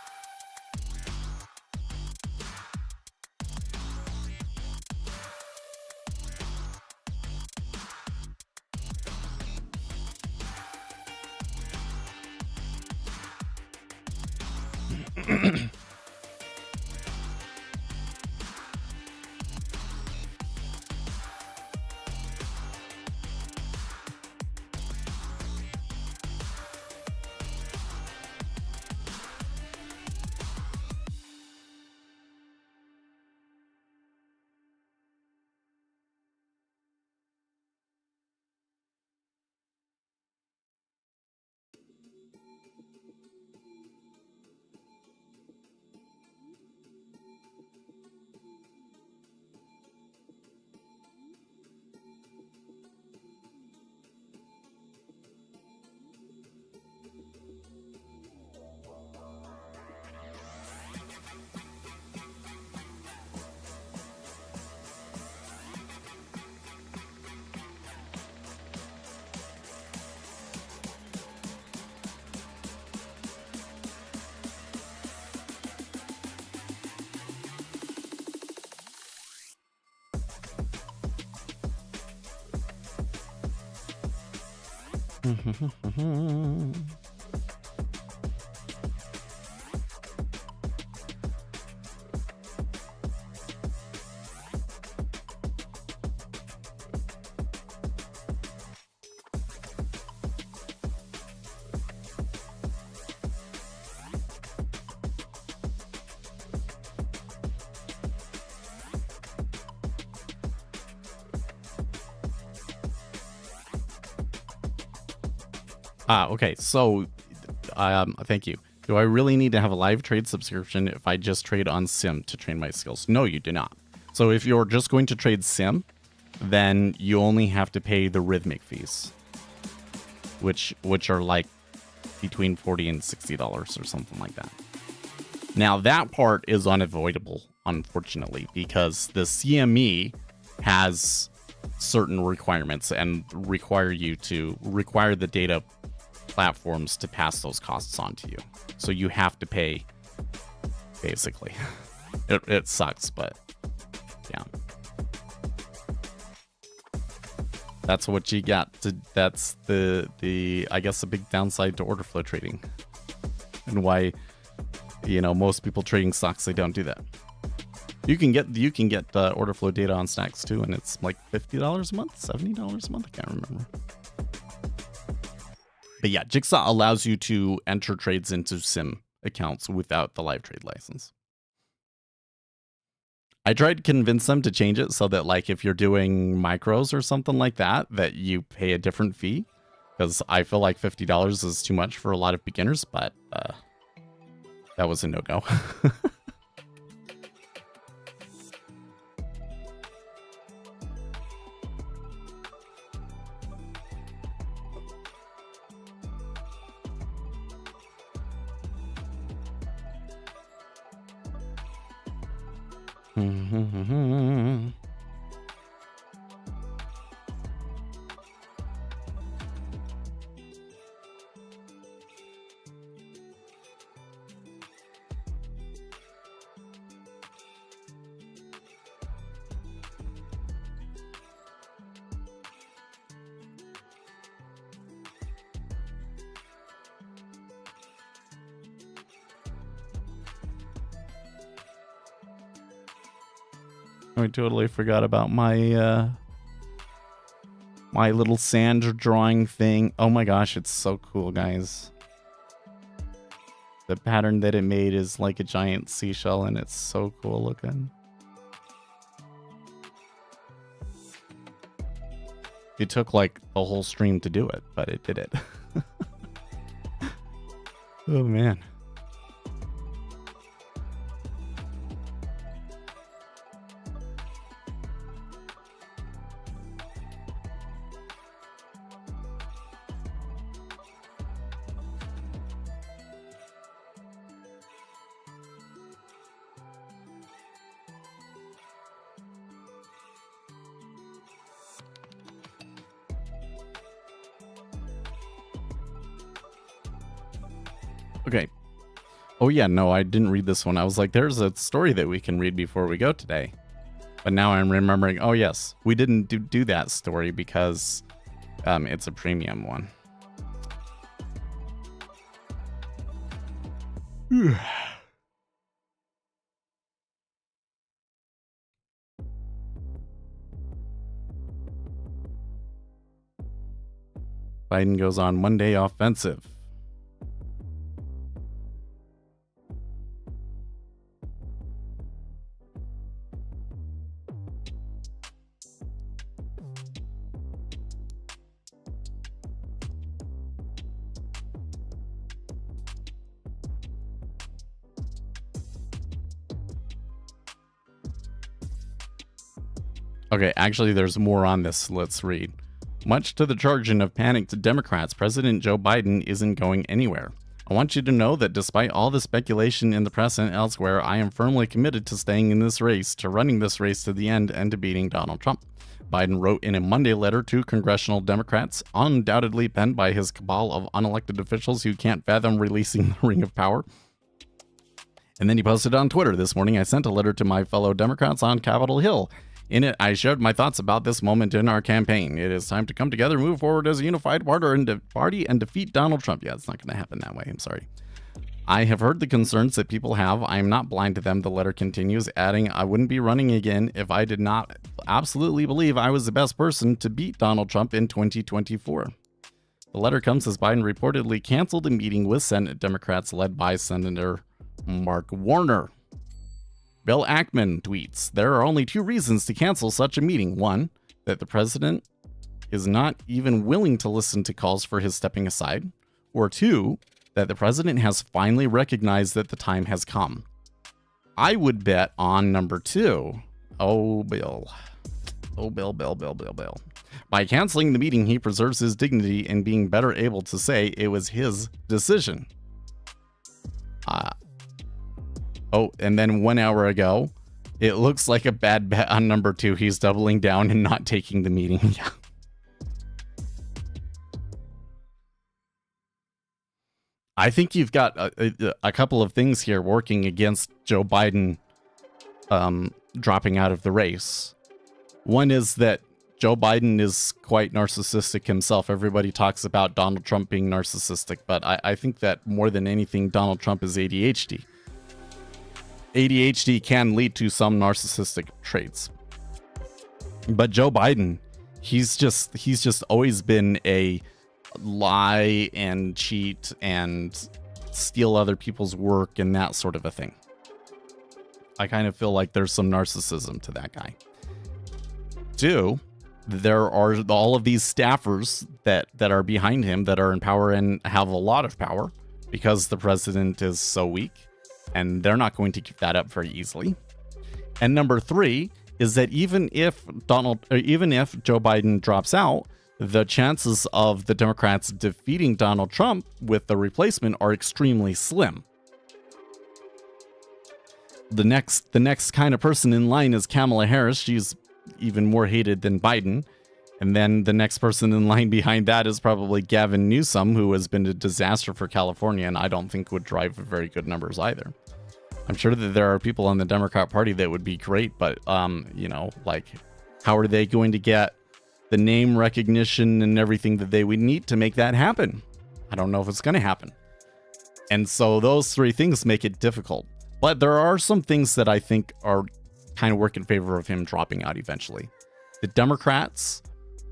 Okay, so thank you. Do I really need to have a live trade subscription if I just trade on Sim to train my skills? No, you do not. So if you're just going to trade Sim, then you only have to pay the Rhythmic fees, which are like between $40 and $60 or something like that. Now that part is unavoidable, unfortunately, because the CME has certain requirements and require the data platforms to pass those costs on to you. So you have to pay, basically. It sucks, but yeah. That's what you got. That's the I guess the big downside to order flow trading, and why, you know, most people trading stocks, they don't do that. You can get order flow data on Stacks too, and it's like $50 a month, $70 a month. I can't remember. But yeah, Jigsaw allows you to enter trades into sim accounts without the live trade license. I tried to convince them to change it so that, like, if you're doing micros or something like that, that you pay a different fee, because I feel like $50 is too much for a lot of beginners, but that was a no-go. I totally forgot about my my little sand drawing thing. Oh my gosh, it's so cool, guys. The pattern that it made is like a giant seashell, and it's so cool looking. It took like a whole stream to do it, but it did it. Oh man. Okay. Oh yeah, no, I didn't read this one. I was like, there's a story that we can read before we go today. But now I'm remembering, oh yes, we didn't do that story because it's a premium one. Biden goes on Monday offensive. Okay, actually, there's more on this. Let's read. Much to the chagrin of panicked Democrats, President Joe Biden isn't going anywhere. I want you to know that despite all the speculation in the press and elsewhere, I am firmly committed to staying in this race, to running this race to the end, and to beating Donald Trump. Biden wrote in a Monday letter to congressional Democrats, undoubtedly penned by his cabal of unelected officials who can't fathom releasing the ring of power. And then he posted on Twitter this morning, I sent a letter to my fellow Democrats on Capitol Hill. In it, I shared my thoughts about this moment in our campaign. It is time to come together, move forward as a unified party, and defeat Donald Trump. Yeah, it's not going to happen that way. I'm sorry. I have heard the concerns that people have. I am not blind to them, the letter continues, adding, I wouldn't be running again if I did not absolutely believe I was the best person to beat Donald Trump in 2024. The letter comes as Biden reportedly canceled a meeting with Senate Democrats led by Senator Mark Warner. Bill Ackman tweets, there are only two reasons to cancel such a meeting. One, that the president is not even willing to listen to calls for his stepping aside. Or two, that the president has finally recognized that the time has come. I would bet on number two. Oh, Bill. Oh, Bill. By canceling the meeting, he preserves his dignity in being better able to say it was his decision. Oh, and then 1 hour ago, It looks like a bad bet on number 2. He's doubling down and not taking the meeting. Yeah. I think you've got a couple of things here working against Joe Biden dropping out of the race. One is that Joe Biden is quite narcissistic himself. Everybody talks about Donald Trump being narcissistic, but I think that more than anything, Donald Trump is ADHD. ADHD can lead to some narcissistic traits. But Joe Biden, he's just always been a lie and cheat and steal other people's work and that sort of a thing. I kind of feel like there's some narcissism to that guy. 2, there are all of these staffers that are behind him that are in power and have a lot of power because the president is so weak, and they're not going to give that up very easily. And number 3 is that even if Joe Biden drops out, the chances of the Democrats defeating Donald Trump with the replacement are extremely slim. The next kind of person in line is Kamala Harris. She's even more hated than Biden. And then the next person in line behind that is probably Gavin Newsom, who has been a disaster for California, and I don't think would drive very good numbers either. I'm sure that there are people on the Democrat Party that would be great, but, like, how are they going to get the name recognition and everything that they would need to make that happen? I don't know if it's going to happen. And so those 3 things make it difficult. But there are some things that I think are kind of work in favor of him dropping out eventually. The Democrats,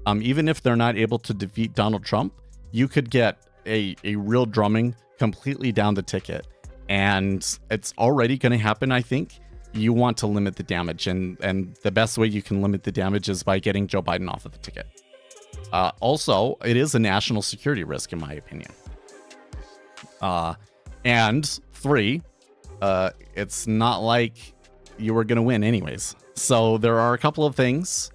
even if they're not able to defeat Donald Trump, you could get a real drumming completely down the ticket. And it's already going to happen, I think. You want to limit the damage, and the best way you can limit the damage is by getting Joe Biden off of the ticket. Also, it is a national security risk, in my opinion. And 3, it's not like you were going to win anyways. So there are a couple of things,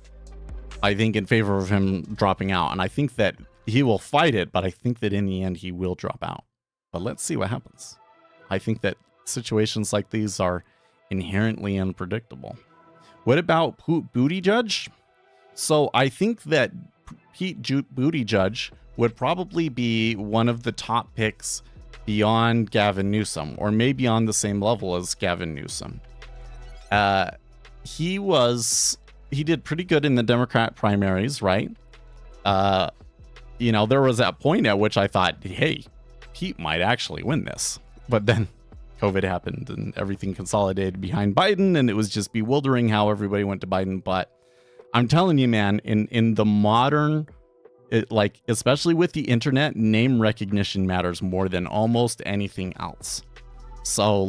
I think, in favor of him dropping out, and I think that he will fight it, but I think that in the end he will drop out. But let's see what happens. I think that situations like these are inherently unpredictable. What about Buttigieg? So I think that Pete Buttigieg would probably be one of the top picks beyond Gavin Newsom, or maybe on the same level as Gavin Newsom. He did pretty good in the Democrat primaries, right? There was that point at which I thought, hey, Pete might actually win this. But then COVID happened and everything consolidated behind Biden, and it was just bewildering how everybody went to Biden. But I'm telling you, man, in the modern, especially with the internet, name recognition matters more than almost anything else. So,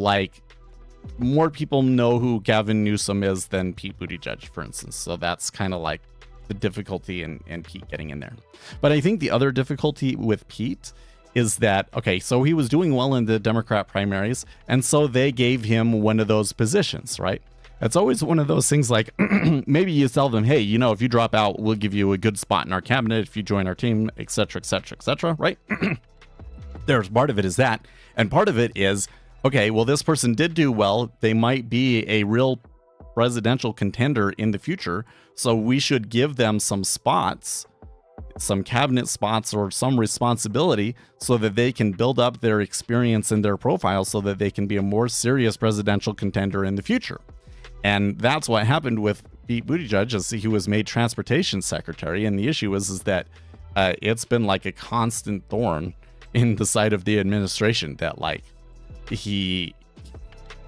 more people know who Gavin Newsom is than Pete Buttigieg, for instance. So that's kind of like the difficulty in Pete getting in there. But I think the other difficulty with Pete is that, okay, so he was doing well in the Democrat primaries, and so they gave him one of those positions, right? It's always one of those things like, maybe you tell them, hey, if you drop out, we'll give you a good spot in our cabinet if you join our team, etc., etc., etc., right? There's part of it is that, and part of it is, okay, well, this person did do well. They might be a real presidential contender in the future, so we should give them some spots, some cabinet spots or some responsibility so that they can build up their experience and their profile so that they can be a more serious presidential contender in the future. And that's what happened with Pete Buttigieg, as he was made transportation secretary. And the issue is that it's been like a constant thorn in the side of the administration that he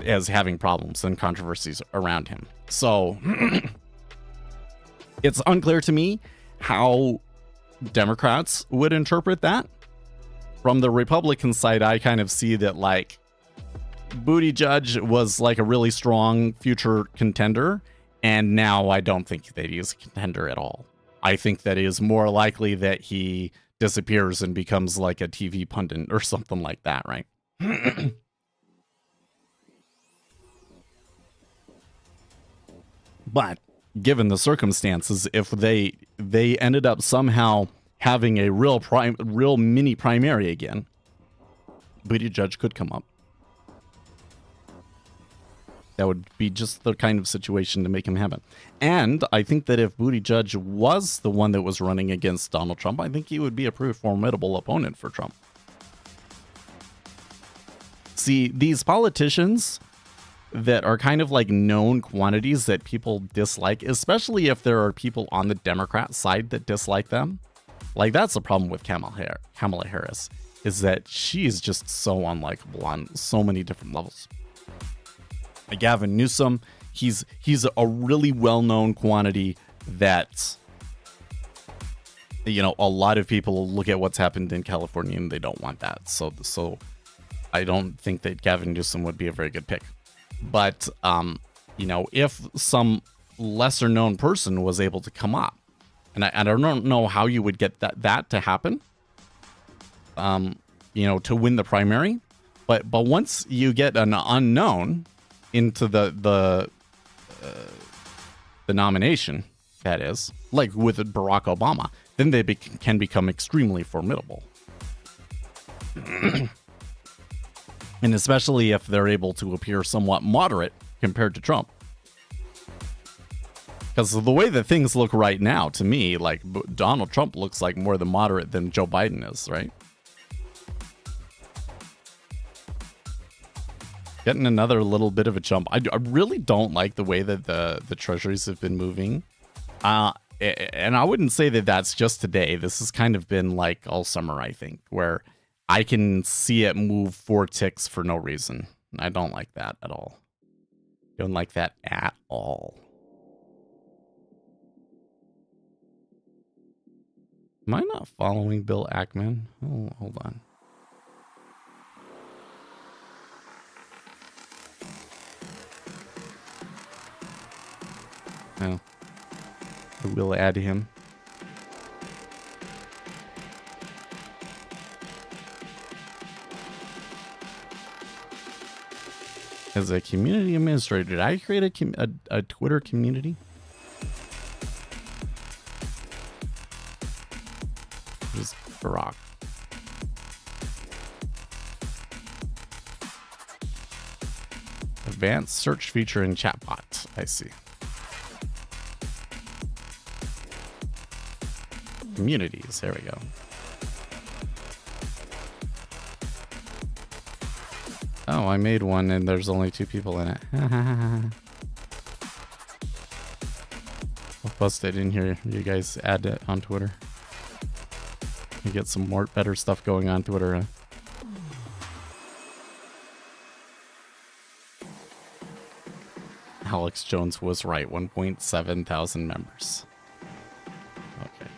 is having problems and controversies around him. So it's unclear to me how Democrats would interpret that. From the Republican side, I kind of see that Buttigieg was a really strong future contender, and now I don't think that he is a contender at all. I think that it is more likely that he disappears and becomes a TV pundit or something like that, right? But given the circumstances, if they ended up somehow having a real mini primary again, Buttigieg could come up. That would be just the kind of situation to make him happen. And I think that if Buttigieg was the one that was running against Donald Trump, I think he would be a pretty formidable opponent for Trump. See, these politicians that are kind of like known quantities that people dislike, especially if there are people on the Democrat side that dislike them, like that's the problem with Kamala Harris, is that she's just so unlikable on so many different levels. Gavin Newsom, he's a really well-known quantity that, you know, a lot of people look at what's happened in California and they don't want that. So I don't think that Gavin Newsom would be a very good pick. But you know, if some lesser-known person was able to come up, and I don't know how you would get that to happen, you know, to win the primary, but once you get an unknown into the nomination, that is, like with Barack Obama, then they can become extremely formidable. And especially if they're able to appear somewhat moderate compared to Trump. Because the way that things look right now, to me, like Donald Trump looks like more the moderate than Joe Biden is, right? Getting another little bit of a jump. I really don't like the way that the treasuries have been moving. And I wouldn't say that that's just today. This has kind of been like all summer, I think, where I can see it move 4 ticks for no reason. I don't like that at all. Don't like that at all. Am I not following Bill Ackman? Oh, hold on. No. I will add him. As a community administrator, did I create a Twitter community? Just Barack. Advanced search feature in chatbot. I see. Communities. There we go. Oh, I made one and there's only 2 people in it. I'll post it in here. You guys add it on Twitter. You get some more better stuff going on Twitter. Huh? Alex Jones was right. 1.7 thousand members. Okay.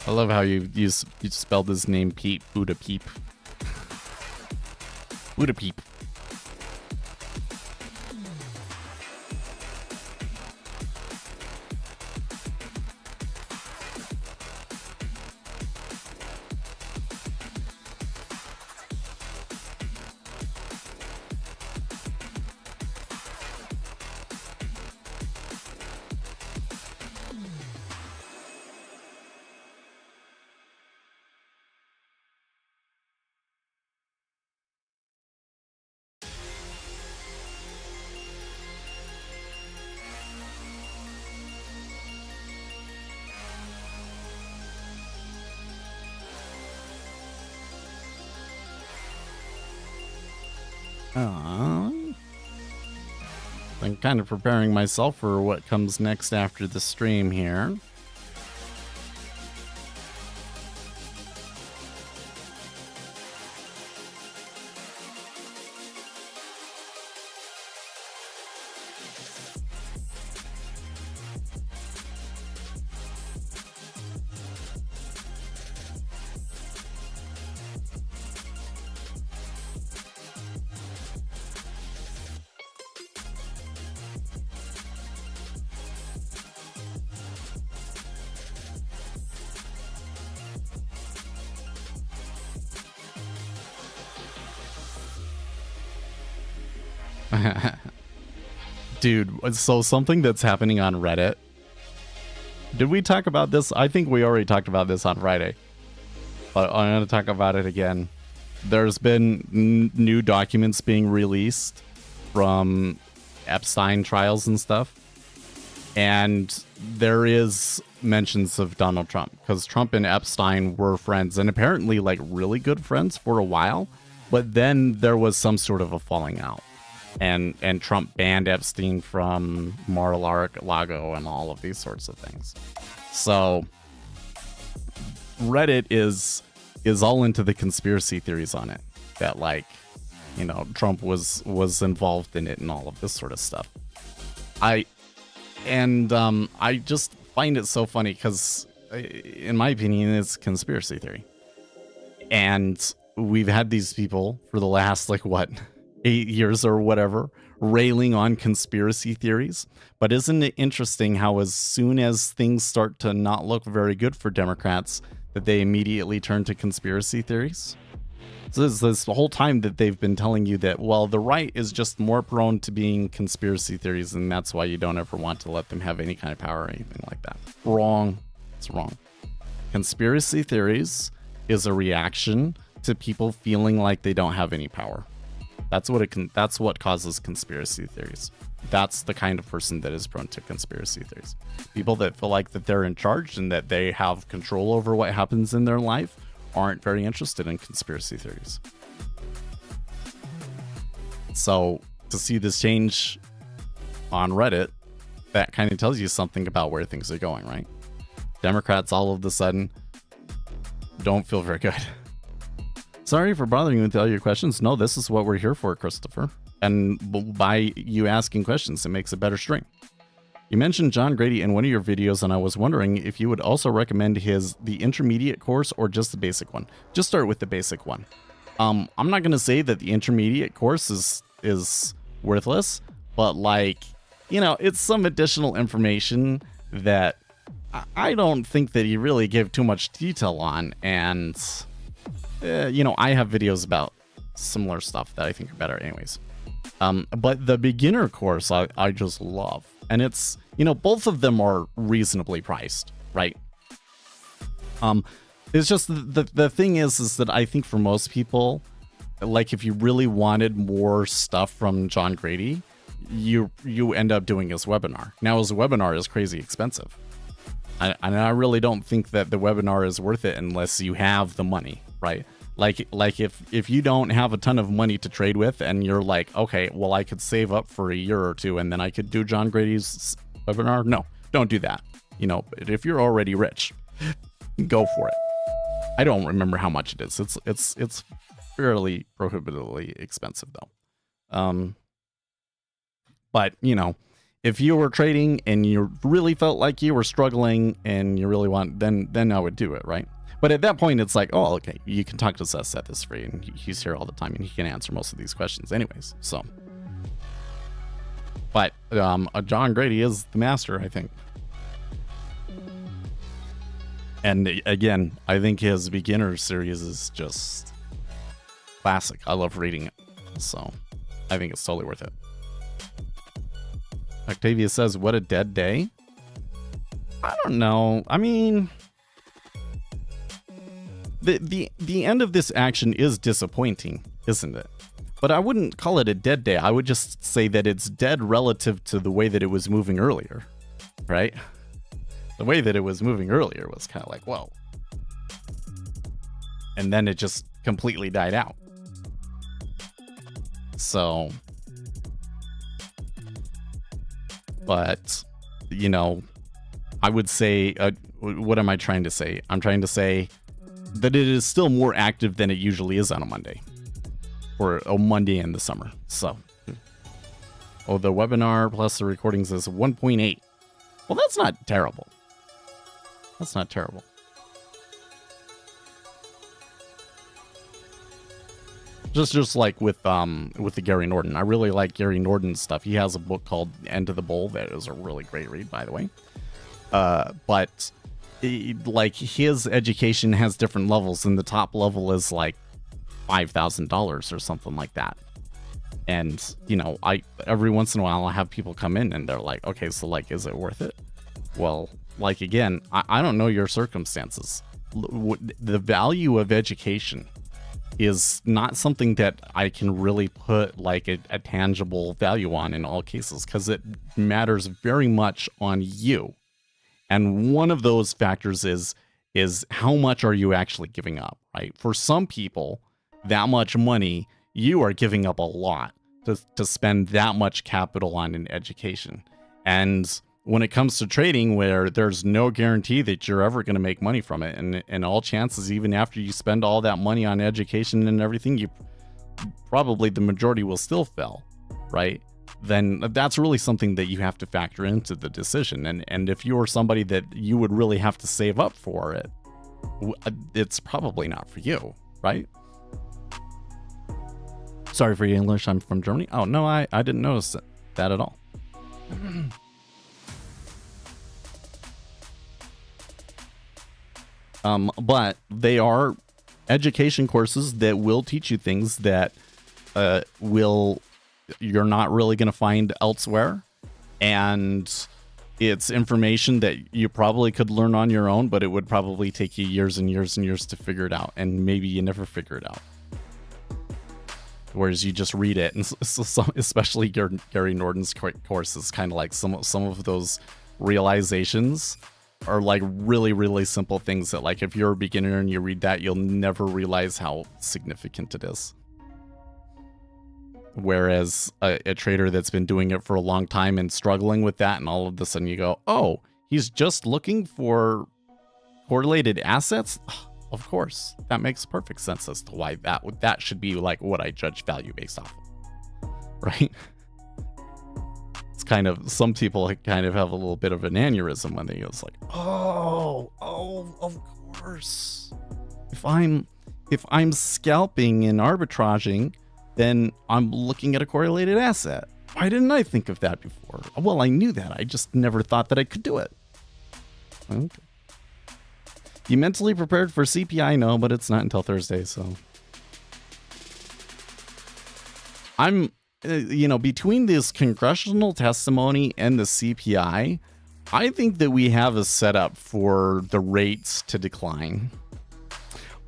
I love how you spelled his name Pete. Buddha Peep. Buddha Peep. I'm kind of preparing myself for what comes next after the stream here. Dude, so something that's happening on Reddit. Did we talk about this? I think we already talked about this on Friday. But I'm going to talk about it again. There's been new documents being released from Epstein trials and stuff. And there is mentions of Donald Trump, because Trump and Epstein were friends, and apparently like really good friends for a while. But then there was some sort of a falling out. And Trump banned Epstein from Mar-a-Lago and all of these sorts of things. So Reddit is all into the conspiracy theories on it, that like, you know, Trump was involved in it and all of this sort of stuff. I just find it so funny because, in my opinion, it's a conspiracy theory. And we've had these people for the last, like, what, 8 years or whatever, railing on conspiracy theories. But isn't it interesting how as soon as things start to not look very good for Democrats, that they immediately turn to conspiracy theories? So this the whole time that they've been telling you that, well, the right is just more prone to being conspiracy theories, and that's why you don't ever want to let them have any kind of power or anything like that. Wrong. It's wrong. Conspiracy theories is a reaction to people feeling like they don't have any power. That's what causes conspiracy theories. That's the kind of person that is prone to conspiracy theories. People that feel like that they're in charge and that they have control over what happens in their life aren't very interested in conspiracy theories. So to see this change on Reddit, that kind of tells you something about where things are going, right? Democrats all of a sudden don't feel very good. Sorry for bothering you with all your questions. No, this is what we're here for, Christopher. And by you asking questions, it makes a better stream. You mentioned John Grady in one of your videos, and I was wondering if you would also recommend the intermediate course or just the basic one. Just start with the basic one. I'm not going to say that the intermediate course is worthless, but like, you know, it's some additional information that I don't think that he really gave too much detail on. And, you know, I have videos about similar stuff that I think are better anyways. But the beginner course, I just love. And it's, you know, both of them are reasonably priced, right? It's just the thing is that I think for most people, like if you really wanted more stuff from John Grady, you end up doing his webinar. Now his webinar is crazy expensive. And I really don't think that the webinar is worth it unless you have the money, right? Like if you don't have a ton of money to trade with and you're like, okay, well, I could save up for a year or two and then I could do John Grady's webinar. No, don't do that. You know, if you're already rich, go for it. I don't remember how much it is. It's fairly prohibitively expensive though. But you know, if you were trading and you really felt like you were struggling and you really want, then I would do it, right? But at that point, it's like, oh, okay, you can talk to Seth. Seth is free, and he's here all the time, and he can answer most of these questions anyways. So, but John Grady is the master, I think. And again, I think his beginner series is just classic. I love reading it, so I think it's totally worth it. Octavia says, "What a dead day." I don't know. I mean, the end of this action is disappointing, isn't it? But I wouldn't call it a dead day. I would just say that it's dead relative to the way that it was moving earlier, right? The way that it was moving earlier was kind of like, whoa. And then it just completely died out. So, but, you know, I would say, what am I trying to say? I'm trying to say that it is still more active than it usually is on a Monday. Or a Monday in the summer. So, oh, the webinar plus the recordings is 1.8. Well, that's not terrible. That's not terrible. Just like with the Gary Norton. I really like Gary Norton's stuff. He has a book called End of the Bowl that is a really great read, by the way. But like his education has different levels, and the top level is like $5,000 or something like that. And, you know, every once in a while I'll have people come in and they're like, okay, so like, is it worth it? Well, like, again, I don't know your circumstances. The value of education is not something that I can really put like a tangible value on in all cases, because it matters very much on you. And one of those factors is how much are you actually giving up, right? For some people, that much money, you are giving up a lot to spend that much capital on an education. And when it comes to trading, where there's no guarantee that you're ever going to make money from it, and all chances, even after you spend all that money on education and everything, you probably, the majority will still fail, right? Then that's really something that you have to factor into the decision. And if you're somebody that you would really have to save up for it, it's probably not for you, right? Sorry for your English, I'm from Germany. Oh, no, I didn't notice that at all. But they are education courses that will teach you things that you're not really going to find elsewhere. And it's information that you probably could learn on your own, but it would probably take you years and years and years to figure it out. And maybe you never figure it out. Whereas you just read it, and so especially Gary Norton's course is kind of like some of those realizations are like really, really simple things that, like, if you're a beginner and you read that, you'll never realize how significant it is. Whereas a trader that's been doing it for a long time and struggling with that, and all of a sudden you go, oh, he's just looking for correlated assets? Of course, that makes perfect sense as to why that should be like what I judge value based off of, right? It's kind of, some people kind of have a little bit of an aneurysm when they just like, oh, of course. If I'm scalping and arbitraging, then I'm looking at a correlated asset. Why didn't I think of that before? Well, I knew that. I just never thought that I could do it. Okay. You mentally prepared for CPI? No, but it's not until Thursday, so. I'm, between this congressional testimony and the CPI, I think that we have a setup for the rates to decline.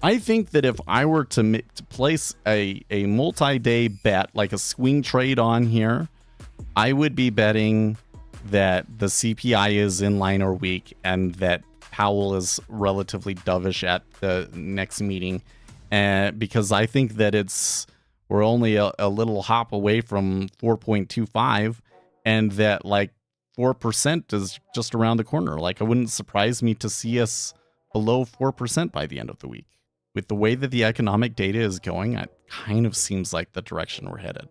I think that if I were to place a multi-day bet, like a swing trade on here, I would be betting that the CPI is in line or weak, and that Powell is relatively dovish at the next meeting, because I think that we're only a little hop away from 4.25, and that like 4% is just around the corner. Like, it wouldn't surprise me to see us below 4% by the end of the week. With the way that the economic data is going, it kind of seems like the direction we're headed.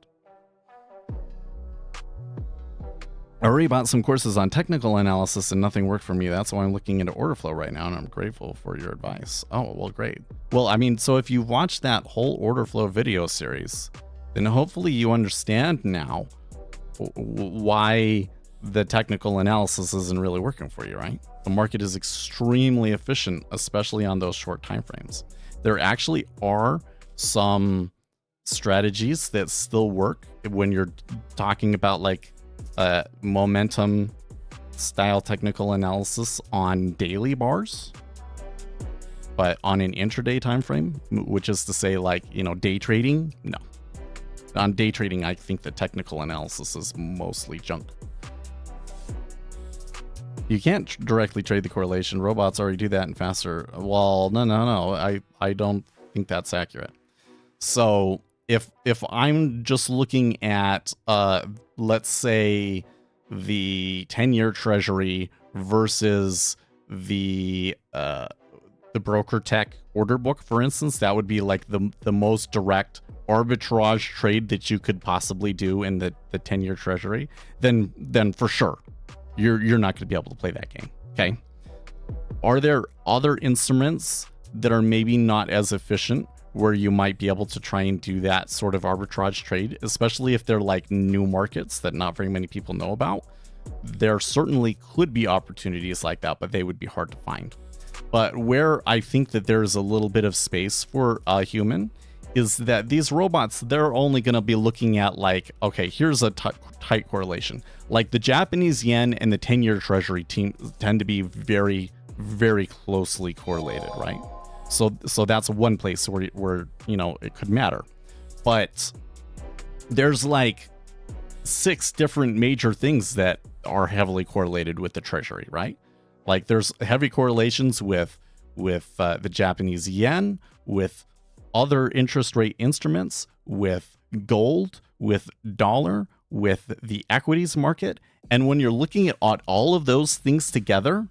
I already bought some courses on technical analysis and nothing worked for me. That's why I'm looking into order flow right now, and I'm grateful for your advice. Oh, well, great. Well, I mean, so if you've watched that whole order flow video series, then hopefully you understand now why the technical analysis isn't really working for you, right? The market is extremely efficient, especially on those short time frames. There actually are some strategies that still work when you're talking about like momentum style technical analysis on daily bars, but on an intraday time frame, which is to say, like, day trading, no. On day trading, I think the technical analysis is mostly junk. You can't directly trade the correlation. Robots already do that and faster. Well, no. I don't think that's accurate. So if I'm just looking at, let's say, the 10-year treasury versus the broker tech order book, for instance, that would be like the most direct arbitrage trade that you could possibly do in the 10-year treasury, then for sure you're not going to be able to play that game. Okay. Are there other instruments that are maybe not as efficient where you might be able to try and do that sort of arbitrage trade, especially if they're like new markets that not very many people know about? There certainly could be opportunities like that, but they would be hard to find. But where I think that there's a little bit of space for a human is that these robots, they're only going to be looking at like, okay, here's a tight correlation. Like the Japanese yen and the 10-year treasury tend to be very, very closely correlated, right? So that's one place where you know, it could matter. But there's like 6 different major things that are heavily correlated with the treasury, right? Like there's heavy correlations with the Japanese yen, with other interest rate instruments, with gold, with dollar, with the equities market. And when you're looking at all of those things together,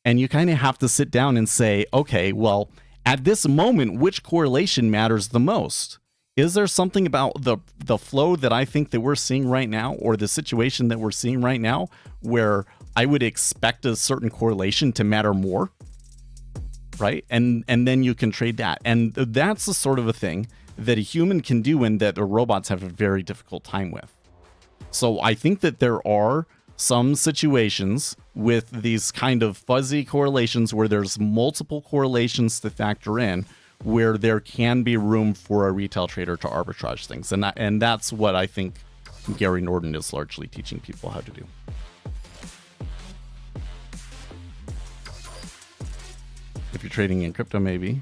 and you kind of have to sit down and say, okay, well, at this moment, which correlation matters the most? Is there something about the flow that I think that we're seeing right now, or the situation that we're seeing right now, where I would expect a certain correlation to matter more? Right? And then you can trade that. And that's the sort of a thing that a human can do and that the robots have a very difficult time with. So I think that there are some situations with these kind of fuzzy correlations where there's multiple correlations to factor in, where there can be room for a retail trader to arbitrage things. And that's what I think Gary Norton is largely teaching people how to do. If you're trading in crypto, maybe.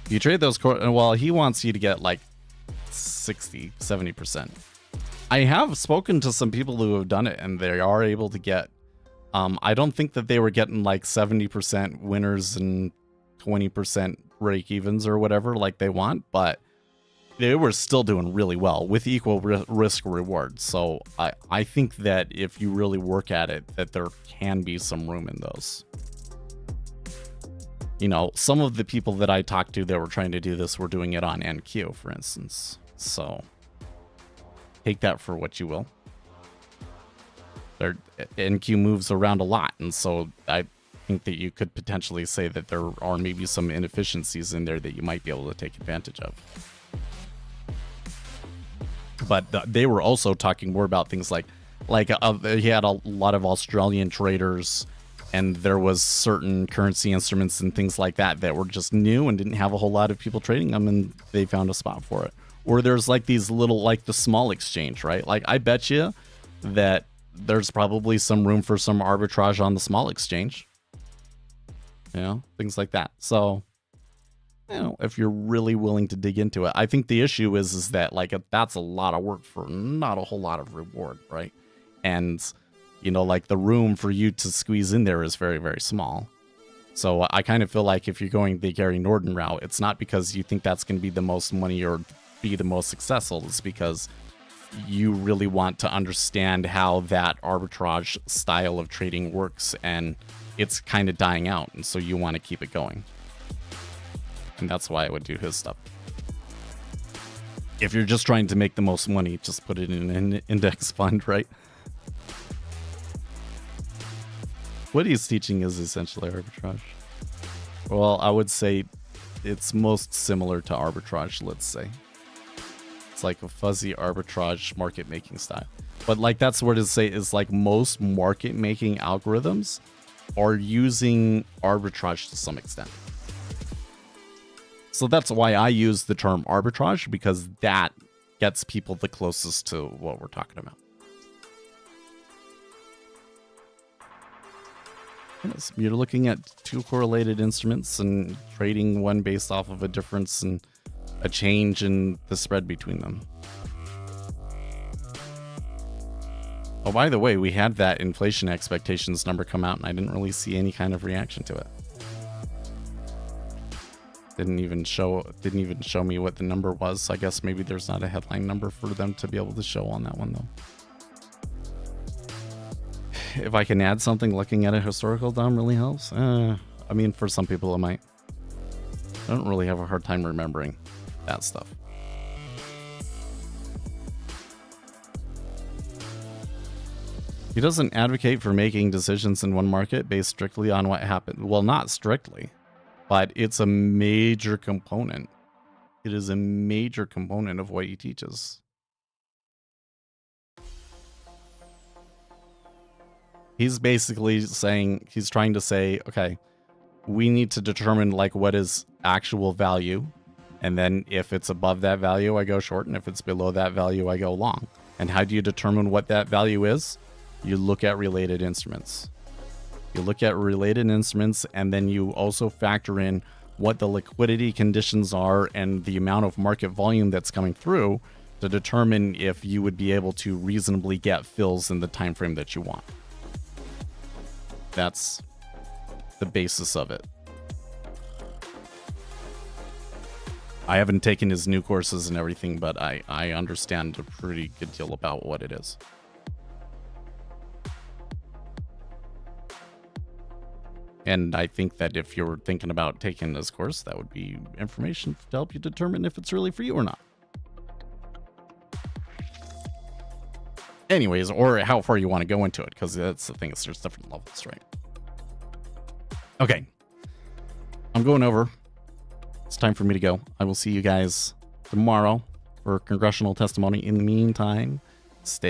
You trade those, well, he wants you to get like 60, 70%. I have spoken to some people who have done it, and they are able to get, I don't think that they were getting like 70% winners and 20% break evens or whatever like they want, but they were still doing really well with equal risk reward. So I think that if you really work at it, that there can be some room in those. You know, some of the people that I talked to that were trying to do this were doing it on NQ, for instance. So take that for what you will. NQ moves around a lot, and so I think that you could potentially say that there are maybe some inefficiencies in there that you might be able to take advantage of. But they were also talking more about things like he had a lot of Australian traders, and there was certain currency instruments and things like that that were just new and didn't have a whole lot of people trading them, and they found a spot for it. Or there's like these little, like the small exchange, right? Like I bet you that there's probably some room for some arbitrage on the small exchange. You know, things like that. So, you know, if you're really willing to dig into it, I think the issue is that like that's a lot of work for not a whole lot of reward, right? And you know, like the room for you to squeeze in there is very, very small. So I kind of feel like if you're going the Gary Norton route, it's not because you think that's going to be the most money or be the most successful. It's because you really want to understand how that arbitrage style of trading works, and it's kind of dying out. And so you want to keep it going. And that's why I would do his stuff. If you're just trying to make the most money, just put it in an index fund, right? What he's teaching is essentially arbitrage. Well, I would say it's most similar to arbitrage, let's say. It's like a fuzzy arbitrage market making style. But like that's what it is like most market making algorithms are using arbitrage to some extent. So that's why I use the term arbitrage, because that gets people the closest to what we're talking about. Yes, you're looking at 2 correlated instruments and trading one based off of a difference and a change in the spread between them. Oh, by the way, we had that inflation expectations number come out, and I didn't really see any kind of reaction to it. Didn't even show me what the number was. I guess maybe there's not a headline number for them to be able to show on that one, though. If I can add something, looking at a historical DOM really helps. I mean, for some people it might. I don't really have a hard time remembering that stuff. He doesn't advocate for making decisions in one market based strictly on what happened. Well, not strictly, but it's a major component. It is a major component of what he teaches. He's basically saying, he's trying to say, okay, we need to determine like what is actual value And then if it's above that value, I go short. And if it's below that value, I go long. And how do you determine what that value is? You look at related instruments. You look at related instruments, and then you also factor in what the liquidity conditions are and the amount of market volume that's coming through to determine if you would be able to reasonably get fills in the time frame that you want. That's the basis of it. I haven't taken his new courses and everything, but I understand a pretty good deal about what it is. And I think that if you're thinking about taking this course, that would be information to help you determine if it's really for you or not. Anyways, or how far you want to go into it, because that's the thing, is there's different levels, right? Okay. I'm going over. It's time for me to go. I will see you guys tomorrow for congressional testimony. In the meantime, stay